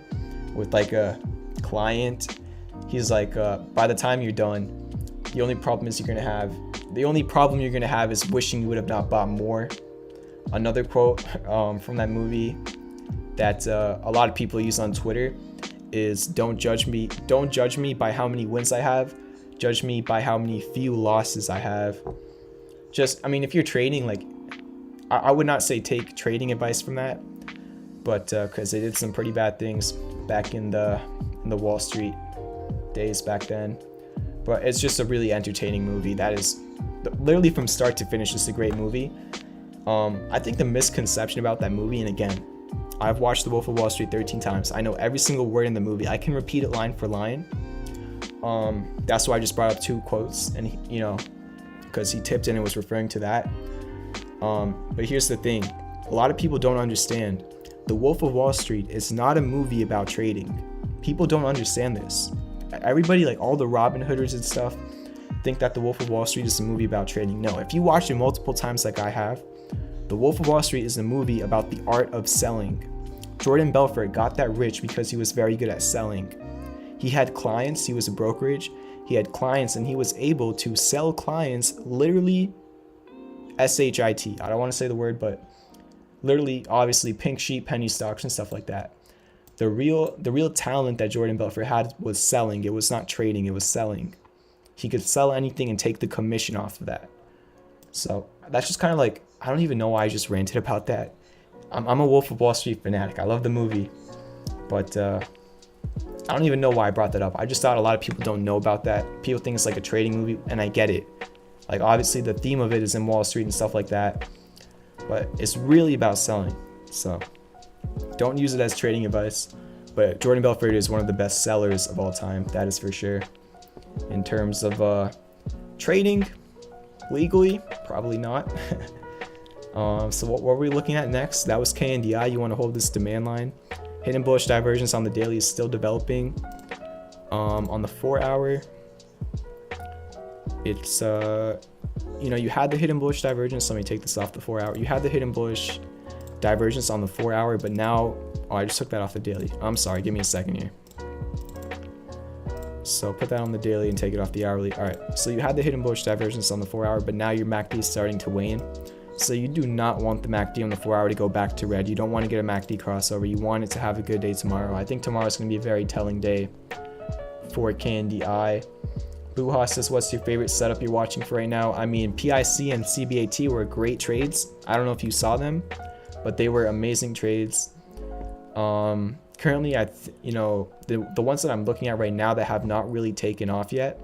with like a client, he's like, by the time you're done, the only problem you're gonna have is wishing you would have not bought more. Another quote from that movie that a lot of people use on Twitter is, don't judge me by how many wins I have, judge me by how many few losses I have. I mean, if you're trading, like, I would not say take trading advice from that, but because they did some pretty bad things back in the Wall Street days back then. But it's just a really entertaining movie. That is literally from start to finish, just a great movie. I think the misconception about that movie, and again, I've watched The Wolf of Wall Street 13 times. I know every single word in the movie. I can repeat it line for line. That's why I just brought up 2 quotes, and because he tipped in and was referring to that. But here's the thing. A lot of people don't understand. The Wolf of Wall Street is not a movie about trading. People don't understand this. Everybody, like all the Robin Hooders and stuff, think that The Wolf of Wall Street is a movie about trading. No, if you watch it multiple times like I have, The Wolf of Wall Street is a movie about the art of selling. Jordan Belfort got that rich because he was very good at selling. He had clients, he was a brokerage, he had clients, and he was able to sell clients literally SHIT. I don't want to say the word, but literally, obviously, pink sheet, penny stocks, and stuff like that. The real talent that Jordan Belfort had was selling. It was not trading, it was selling. He could sell anything and take the commission off of that. So that's just kind of like, I don't even know why I just ranted about that. I'm a Wolf of Wall Street fanatic. I love the movie, but I don't even know why I brought that up. I just thought a lot of people don't know about that. People think it's like a trading movie, and I get it. Like, obviously the theme of it is in Wall Street and stuff like that, but it's really about selling. So don't use it as trading advice, but Jordan Belfort is one of the best sellers of all time. That is for sure. In terms of trading legally, probably not. So what were we looking at next? That was KNDI. You want to hold this demand line. Hidden bullish divergence on the daily is still developing. On the 4-hour, it's you had the hidden bullish divergence. Let me take this off the 4-hour. You had the hidden bullish divergence on the 4-hour, but now I just took that off the daily. I'm sorry, give me a second here. So put that on the daily and take it off the hourly. All right, so you had the hidden bullish divergence on the 4-hour, but now your MACD is starting to wane. So you do not want the MACD on the 4-hour to go back to red. You don't want to get a MACD crossover. You want it to have a good day tomorrow. I think tomorrow is going to be a very telling day for KNDI. Buha says, what's your favorite setup you're watching for right now? I mean, PIC and CBAT were great trades. I don't know if you saw them, but they were amazing trades. Currently, the ones that I'm looking at right now that have not really taken off yet,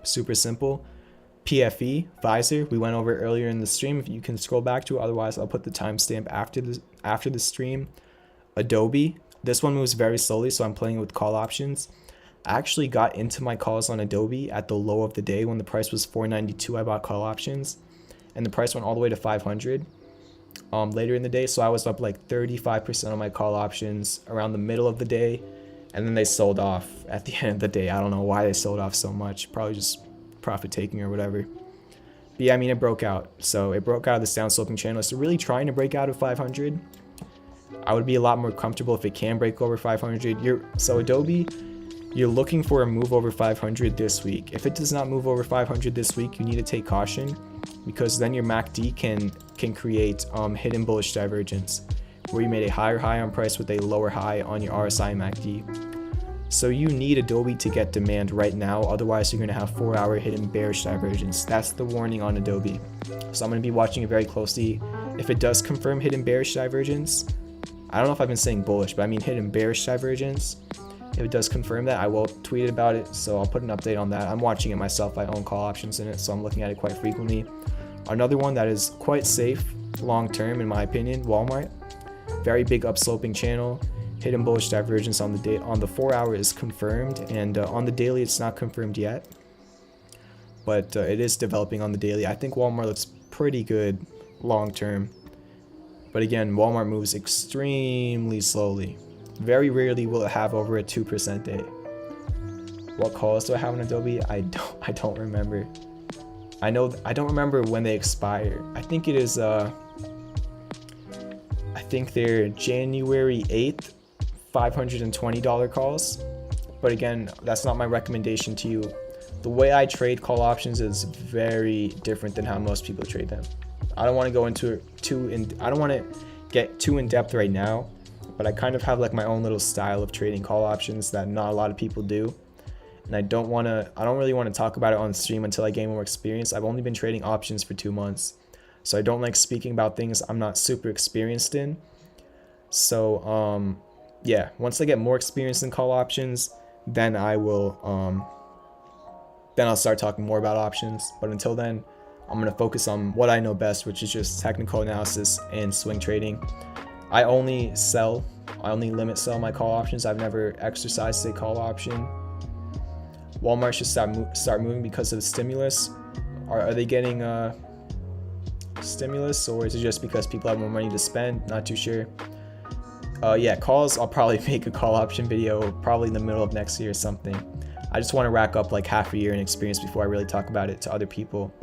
super simple. PFE, Visor, we went over earlier in the stream. If you can scroll back to it, otherwise I'll put the timestamp after the stream. Adobe, this one moves very slowly, so I'm playing with call options. I actually got into my calls on Adobe at the low of the day when the price was $492. I bought call options, and the price went all the way to $500 later in the day. So I was up like 35% on my call options around the middle of the day, and then they sold off at the end of the day. I don't know why they sold off so much. Probably just profit taking or whatever. But yeah, I mean, it broke out. So it broke out of this down sloping channel. So really trying to break out of 500. I would be a lot more comfortable if it can break over 500. So Adobe, you're looking for a move over 500 this week. If it does not move over 500 this week, you need to take caution, because then your MACD can create hidden bullish divergence, where you made a higher high on price with a lower high on your RSI MACD. So you need Adobe to get demand right now, otherwise you're going to have 4-hour hidden bearish divergence. That's the warning on Adobe. So I'm going to be watching it very closely. If it does confirm hidden bearish divergence, I don't know if I've been saying bullish, but I mean hidden bearish divergence. If it does confirm that, I will tweet about it, so I'll put an update on that. I'm watching it myself. I own call options in it, so I'm looking at it quite frequently. Another one that is quite safe long term, in my opinion, Walmart. Very big upsloping channel. Hidden bullish divergence on the 4-hour is confirmed, and on the daily it's not confirmed yet, but it is developing on the daily. I think Walmart looks pretty good long term, but again, Walmart moves extremely slowly. Very rarely will it have over a 2% day. What calls do I have on Adobe? I don't remember. I don't remember when they expire. I think it is I think they're January 8th, $520 calls. But again, that's not my recommendation to you. The way I trade call options is very different than how most people trade them. I don't want to go into it I don't want to get too in depth right now, but I kind of have like my own little style of trading call options that not a lot of people do. And I don't really want to talk about it on stream until I gain more experience. I've only been trading options for 2 months, so I don't like speaking about things I'm not super experienced in. So yeah, once I get more experience in call options, then I will then I'll start talking more about options. But until then, I'm going to focus on what I know best, which is just technical analysis and swing trading. I only limit sell my call options. I've never exercised a call option. Walmart should start moving because of stimulus. Are they getting stimulus, or is it just because people have more money to spend? Not too sure. Yeah, calls, I'll probably make a call option video probably in the middle of next year or something. I just want to rack up like half a year in experience before I really talk about it to other people.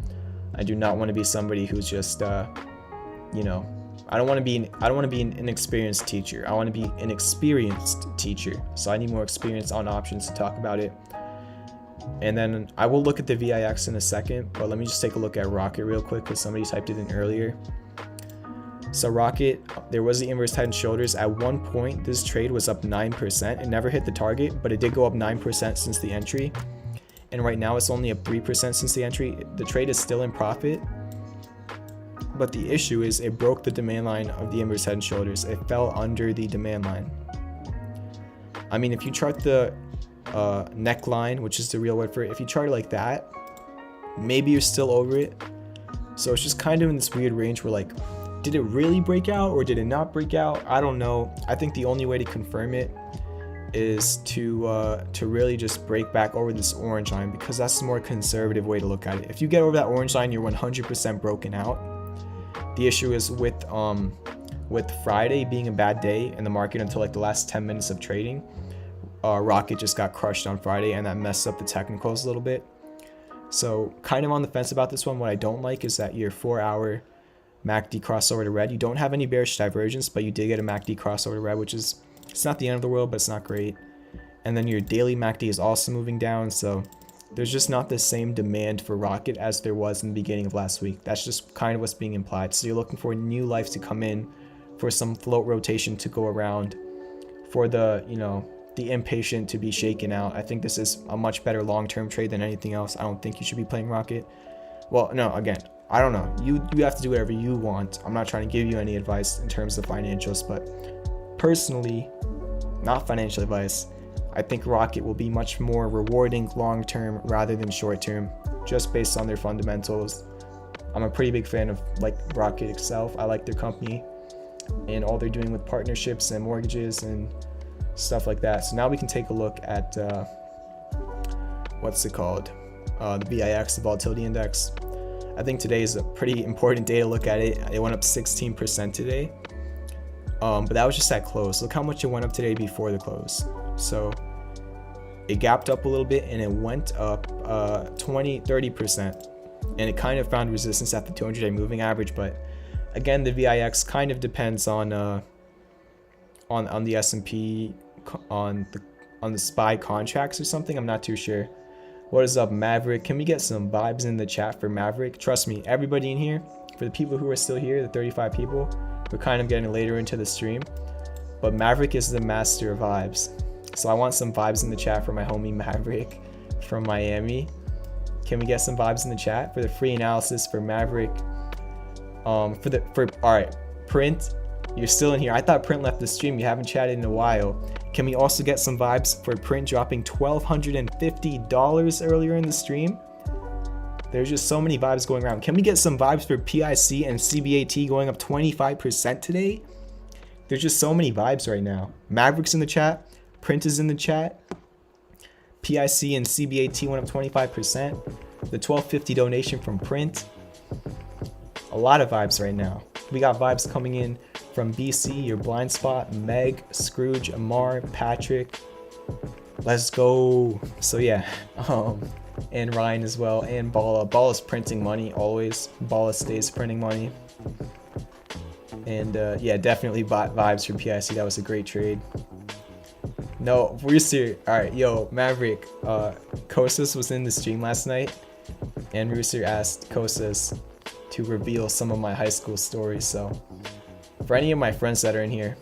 I do not want to be somebody who's just you know, I don't want to be an inexperienced teacher. I want to be an experienced teacher. So I need more experience on options to talk about it. And then I will look at the VIX in a second, but let me just take a look at Rocket real quick because somebody typed it in earlier. So Rocket, there was the inverse head and shoulders. At one point, this trade was up 9%. It never hit the target, but it did go up 9% since the entry. And right now it's only up 3% since the entry. The trade is still in profit. But the issue is it broke the demand line of the inverse head and shoulders. It fell under the demand line. I mean, if you chart the neckline, which is the real word for it, if you chart it like that, maybe you're still over it. So it's just kind of in this weird range where like, did it really break out or did it not break out? I don't know. I think the only way to confirm it is to really just break back over this orange line, because that's the more conservative way to look at it. If you get over that orange line, you're 100% broken out. The issue is with Friday being a bad day in the market until like the last 10 minutes of trading, Rocket just got crushed on Friday, and that messed up the technicals a little bit. So kind of on the fence about this one. What I don't like is that your 4-hour MACD crossover to red, you don't have any bearish divergence, but you did get a MACD crossover to red, which is, it's not the end of the world, but it's not great. And then your daily MACD is also moving down, so there's just not the same demand for Rocket as there was in the beginning of last week. That's just kind of what's being implied. So you're looking for new life to come in, for some float rotation to go around, for the, you know, the impatient to be shaken out. I think this is a much better long-term trade than anything else. I don't think you should be playing Rocket. Well, no, again, I don't know. You have to do whatever you want. I'm not trying to give you any advice in terms of financials, but personally, not financial advice, I think Rocket will be much more rewarding long-term rather than short-term, just based on their fundamentals. I'm a pretty big fan of like Rocket itself. I like their company and all they're doing with partnerships and mortgages and stuff like that. So now we can take a look at what's it called, the VIX, the volatility index. I think today is a pretty important day to look at it. It went up 16% today, but that was just at close. Look how much it went up today before the close. So it gapped up a little bit and it went up 20-30%, and it kind of found resistance at the 200-day moving average. But again, the VIX kind of depends on the S&P, on the SPY contracts or something. I'm not too sure. What is up, Maverick? Can we get some vibes in the chat for Maverick? Trust me, everybody in here, for the people who are still here, the 35 people, we're kind of getting later into the stream, but Maverick is the master of vibes. So I want some vibes in the chat for my homie Maverick from Miami. Can we get some vibes in the chat for the free analysis for Maverick? All right, Print, you're still in here. I thought Print left the stream. You haven't chatted in a while. Can we also get some vibes for Print dropping $1,250 earlier in the stream? There's just so many vibes going around. Can we get some vibes for PIC and CBAT going up 25% today? There's just so many vibes right now. Maverick's in the chat. Print is in the chat. PIC and CBAT went up 25%. The $1,250 donation from Print. A lot of vibes right now. We got vibes coming in from BC, your blind spot, Meg, Scrooge, Amar, Patrick. Let's go. So yeah, and Ryan as well, and Bala. Bala's printing money always. Bala stays printing money. And yeah, definitely vibes for PIC. That was a great trade. No, we're serious. All right, yo, Maverick. Kostas was in the stream last night, and Rooster asked Kostas to reveal some of my high school stories. So for any of my friends that are in here,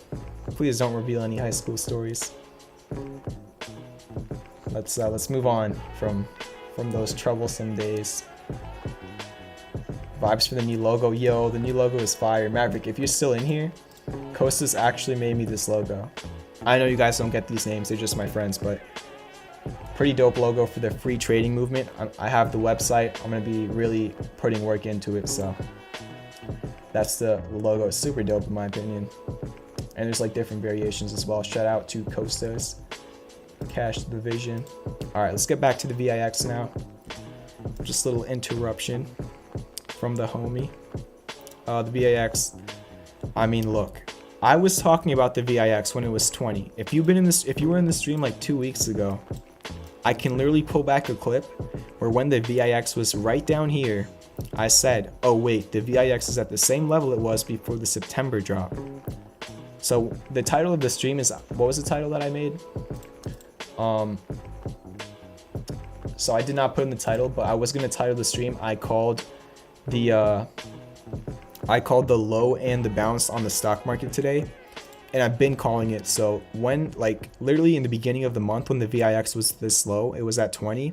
please don't reveal any high school stories. Let's move on from those troublesome days. Vibes for the new logo. Yo, the new logo is fire. Maverick, if you're still in here, Kostas actually made me this logo. I know you guys don't get these names, they're just my friends, but pretty dope logo for the free trading movement. I have the website. I'm going to be really putting work into it, so that's the logo. It's super dope in my opinion. And there's like different variations as well. Shout out to Costas, Cash Division. All right, let's get back to the VIX now. Just a little interruption from the homie. The VIX, I mean, look, I was talking about the VIX when it was 20. If you were in the stream like 2 weeks ago, I can literally pull back a clip where when the VIX was right down here, I said, oh wait, the VIX is at the same level it was before the September drop. So the title of the stream is, what was the title that I made? So I did not put in the title, but I was gonna title the stream. I called the low and the bounce on the stock market today, and I've been calling it. So when, like, literally in the beginning of the month when the VIX was this low, it was at 20,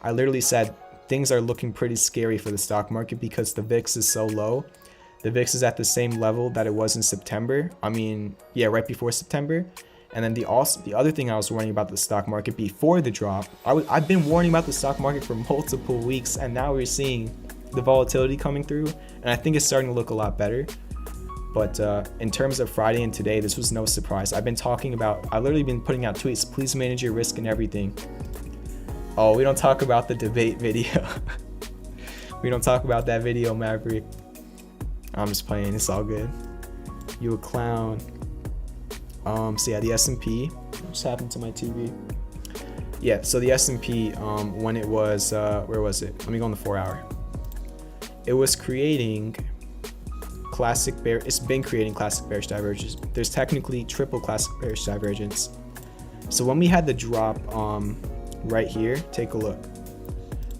I literally said things are looking pretty scary for the stock market because the VIX is so low. The VIX is at the same level that it was in September. I mean, yeah, right before September. And then the other thing I was warning about the stock market before the drop, I've been warning about the stock market for multiple weeks, and now we're seeing the volatility coming through, and I think it's starting to look a lot better. But in terms of Friday and today, this was no surprise. I've literally been putting out tweets, please manage your risk and everything. Oh, we don't talk about the debate video. We don't talk about that video, Maverick. I'm just playing, it's all good. You a clown. So yeah, the S&P, what just happened to my TV? Yeah, so the S&P, when it was, where was it? Let me go on the 4 hour. It was creating it's been creating classic bearish divergence. There's technically triple classic bearish divergence. So when we had the drop right here, take a look.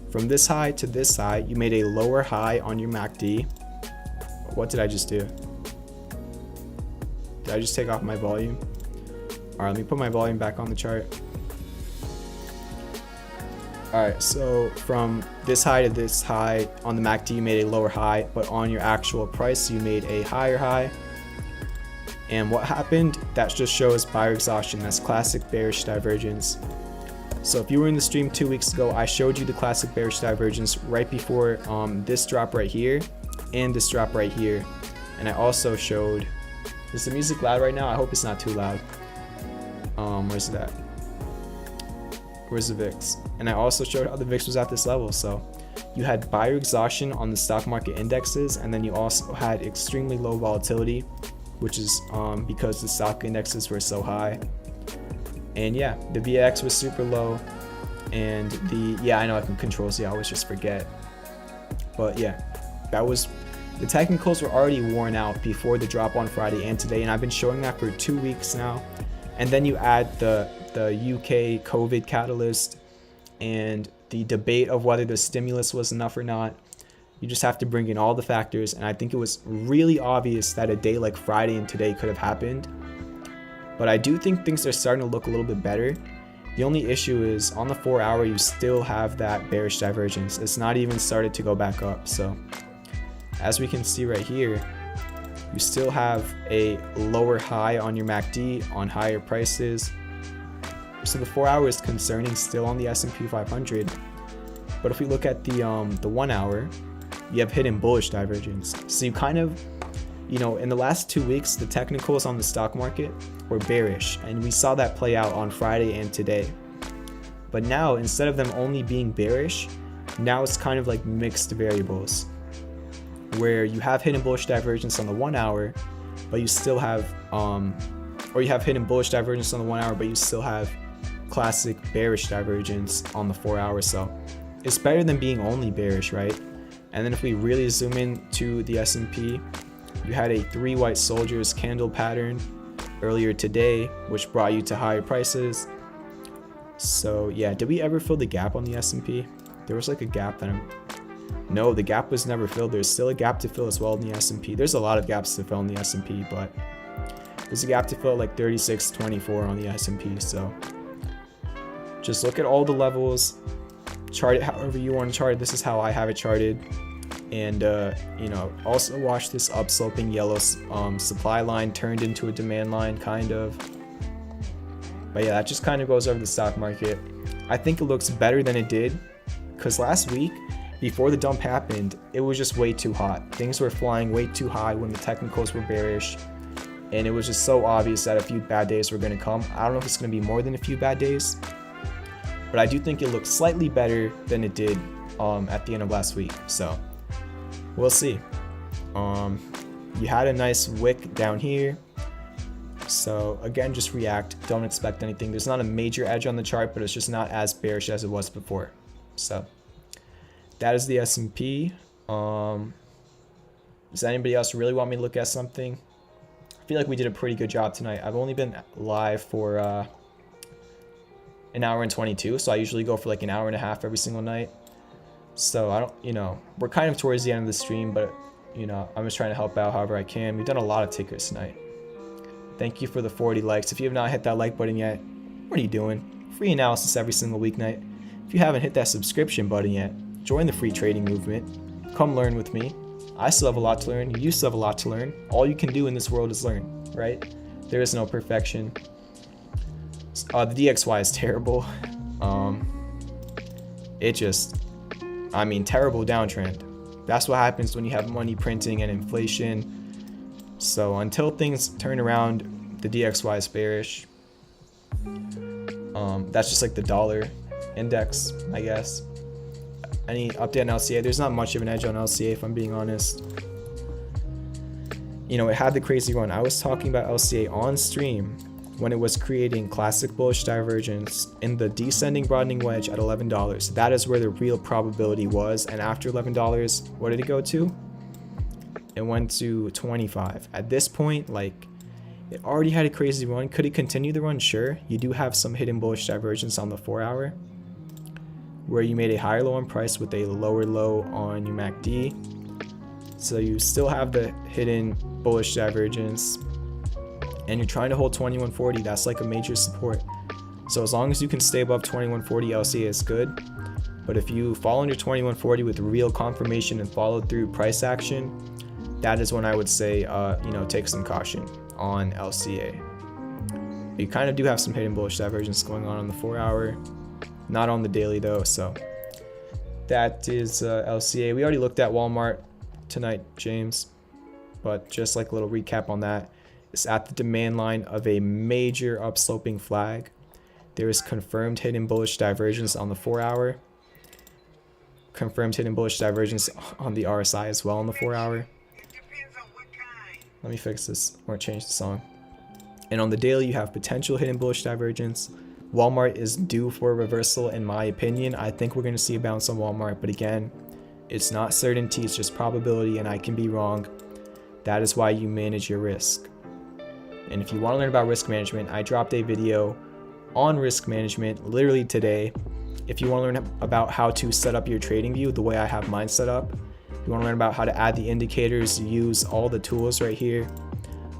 From this high to this high, you made a lower high on your MACD. What did I just do? Did I just take off my volume? All right, let me put my volume back on the chart. All right, so from this high to this high on the MACD, you made a lower high, but on your actual price, you made a higher high. And what happened? That just shows buyer exhaustion. That's classic bearish divergence. So if you were in the stream 2 weeks ago, I showed you the classic bearish divergence right before this drop right here and this drop right here. And I also showed, is the music loud right now? I hope it's not too loud. Where's that? Where's the VIX? And I also showed how the VIX was at this level. So you had buyer exhaustion on the stock market indexes, and then you also had extremely low volatility, which is because the stock indexes were so high. And yeah, the VIX was super low, and I know I can control Z, I always just forget. But yeah, the technicals were already worn out before the drop on Friday and today, and I've been showing that for 2 weeks now. And then you add the UK COVID catalyst and the debate of whether the stimulus was enough or not. You just have to bring in all the factors, and I think it was really obvious that a day like Friday and today could have happened. But I do think things are starting to look a little bit better. The only issue is on the 4 hour, you still have that bearish divergence. It's not even started to go back up. So as we can see right here, you still have a lower high on your MACD on higher prices. So the 4 hour is concerning still on the S&P 500. But if we look at the 1 hour, you have hidden bullish divergence. So you kind of, in the last 2 weeks, the technicals on the stock market were bearish, and we saw that play out on Friday and today. But now, instead of them only being bearish, now it's kind of like mixed variables, where you have hidden bullish divergence on the 1 hour, but you still have, or you have hidden bullish divergence on the 1 hour, but you still have classic bearish divergence on the 4 hour. So it's better than being only bearish, right? And then if we really zoom in to the S&P, you had a 3 white soldiers candle pattern earlier today, which brought you to higher prices. So yeah, did we ever fill the gap on the S&P? There was like a gap that no, the gap was never filled. There's still a gap to fill as well in the S&P. There's a lot of gaps to fill in the S&P, but there's a gap to fill like 36.24 on the S&P. So just look at all the levels, chart it however you want to chart it. This is how I have it charted. And also watch this upsloping yellow supply line turned into a demand line, kind of. But yeah, that just kind of goes over the stock market. I think it looks better than it did, because last week, before the dump happened, it was just way too hot. Things were flying way too high when the technicals were bearish. and it was just so obvious that a few bad days were going to come. I don't know if it's going to be more than a few bad days, but I do think it looks slightly better than it did at the end of last week. So we'll see. You had a nice wick down here. So again, just react. Don't expect anything. There's not a major edge on the chart, but it's just not as bearish as it was before. So that is the S&P. Does anybody else really want me to look at something? I feel like we did a pretty good job tonight. I've only been live for an hour and 22, so I usually go for like an hour and a half every single night. So I don't, we're kind of towards the end of the stream, but I'm just trying to help out however I can. We've done a lot of tickers tonight. Thank you for the 40 likes. If you have not hit that like button yet, what are you doing? Free analysis every single weeknight. If you haven't hit that subscription button yet, join the free trading movement. Come learn with me. I still have a lot to learn. You still have a lot to learn. All you can do in this world is learn, right? There is no perfection. The DXY is terrible. Terrible downtrend. That's what happens when you have money printing and inflation. So until things turn around, the DXY is bearish. That's just like the dollar index, I guess. Any update on LCA? There's not much of an edge on LCA, if I'm being honest. It had the crazy run. I was talking about LCA on stream when it was creating classic bullish divergence in the descending broadening wedge at $11. That is where the real probability was. And after $11, what did it go to? It went to 25. At this point, it already had a crazy run. Could it continue the run? Sure. You do have some hidden bullish divergence on the 4-hour, where you made a higher low on price with a lower low on your MACD. So you still have the hidden bullish divergence, and you're trying to hold 2140. That's like a major support. So as long as you can stay above 2140, LCA is good. But if you fall under 2140 with real confirmation and follow through price action, that is when I would say, take some caution on LCA. You kind of do have some hidden bullish divergence going on the 4-hour. Not on the daily though, so that is LCA. We already looked at Walmart tonight, James, but just like a little recap on that. It's at the demand line of a major upsloping flag. There is confirmed hidden bullish divergence on the 4-hour. Confirmed hidden bullish divergence on the RSI as well on the 4-hour. Let me fix this or change the song. And on the daily, you have potential hidden bullish divergence. Walmart is due for a reversal in my opinion. I think we're going to see a bounce on Walmart, but again, it's not certainty, it's just probability, and I can be wrong. That is why you manage your risk. And if you want to learn about risk management, I dropped a video on risk management literally today. If you want to learn about how to set up your trading view the way I have mine set up, if you want to learn about how to add the indicators, use all the tools right here,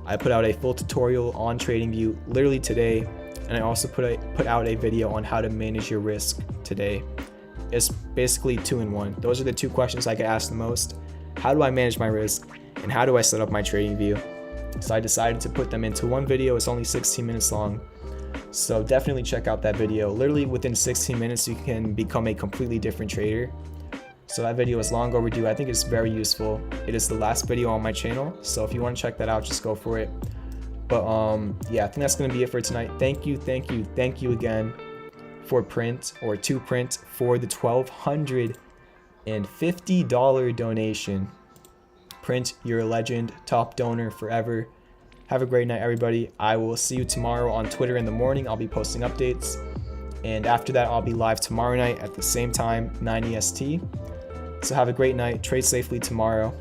I put out a full tutorial on TradingView literally today. And I also put out a video on how to manage your risk today. It's basically 2-in-1. Those are the two questions I get asked the most. How do I manage my risk? And how do I set up my trading view? So I decided to put them into one video. It's only 16 minutes long. So definitely check out that video. Literally within 16 minutes, you can become a completely different trader. So that video is long overdue. I think it's very useful. It is the last video on my channel. So if you want to check that out, just go for it. But yeah, I think that's going to be it for tonight. Thank you again for print for the $1,250 donation. Print, you're a legend, top donor forever. Have a great night, everybody. I will see you tomorrow on Twitter in the morning. I'll be posting updates. And after that, I'll be live tomorrow night at the same time, 9 EST. So have a great night. Trade safely tomorrow.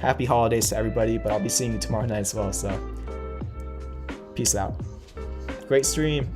Happy holidays to everybody, but I'll be seeing you tomorrow night as well. So peace out. Great stream.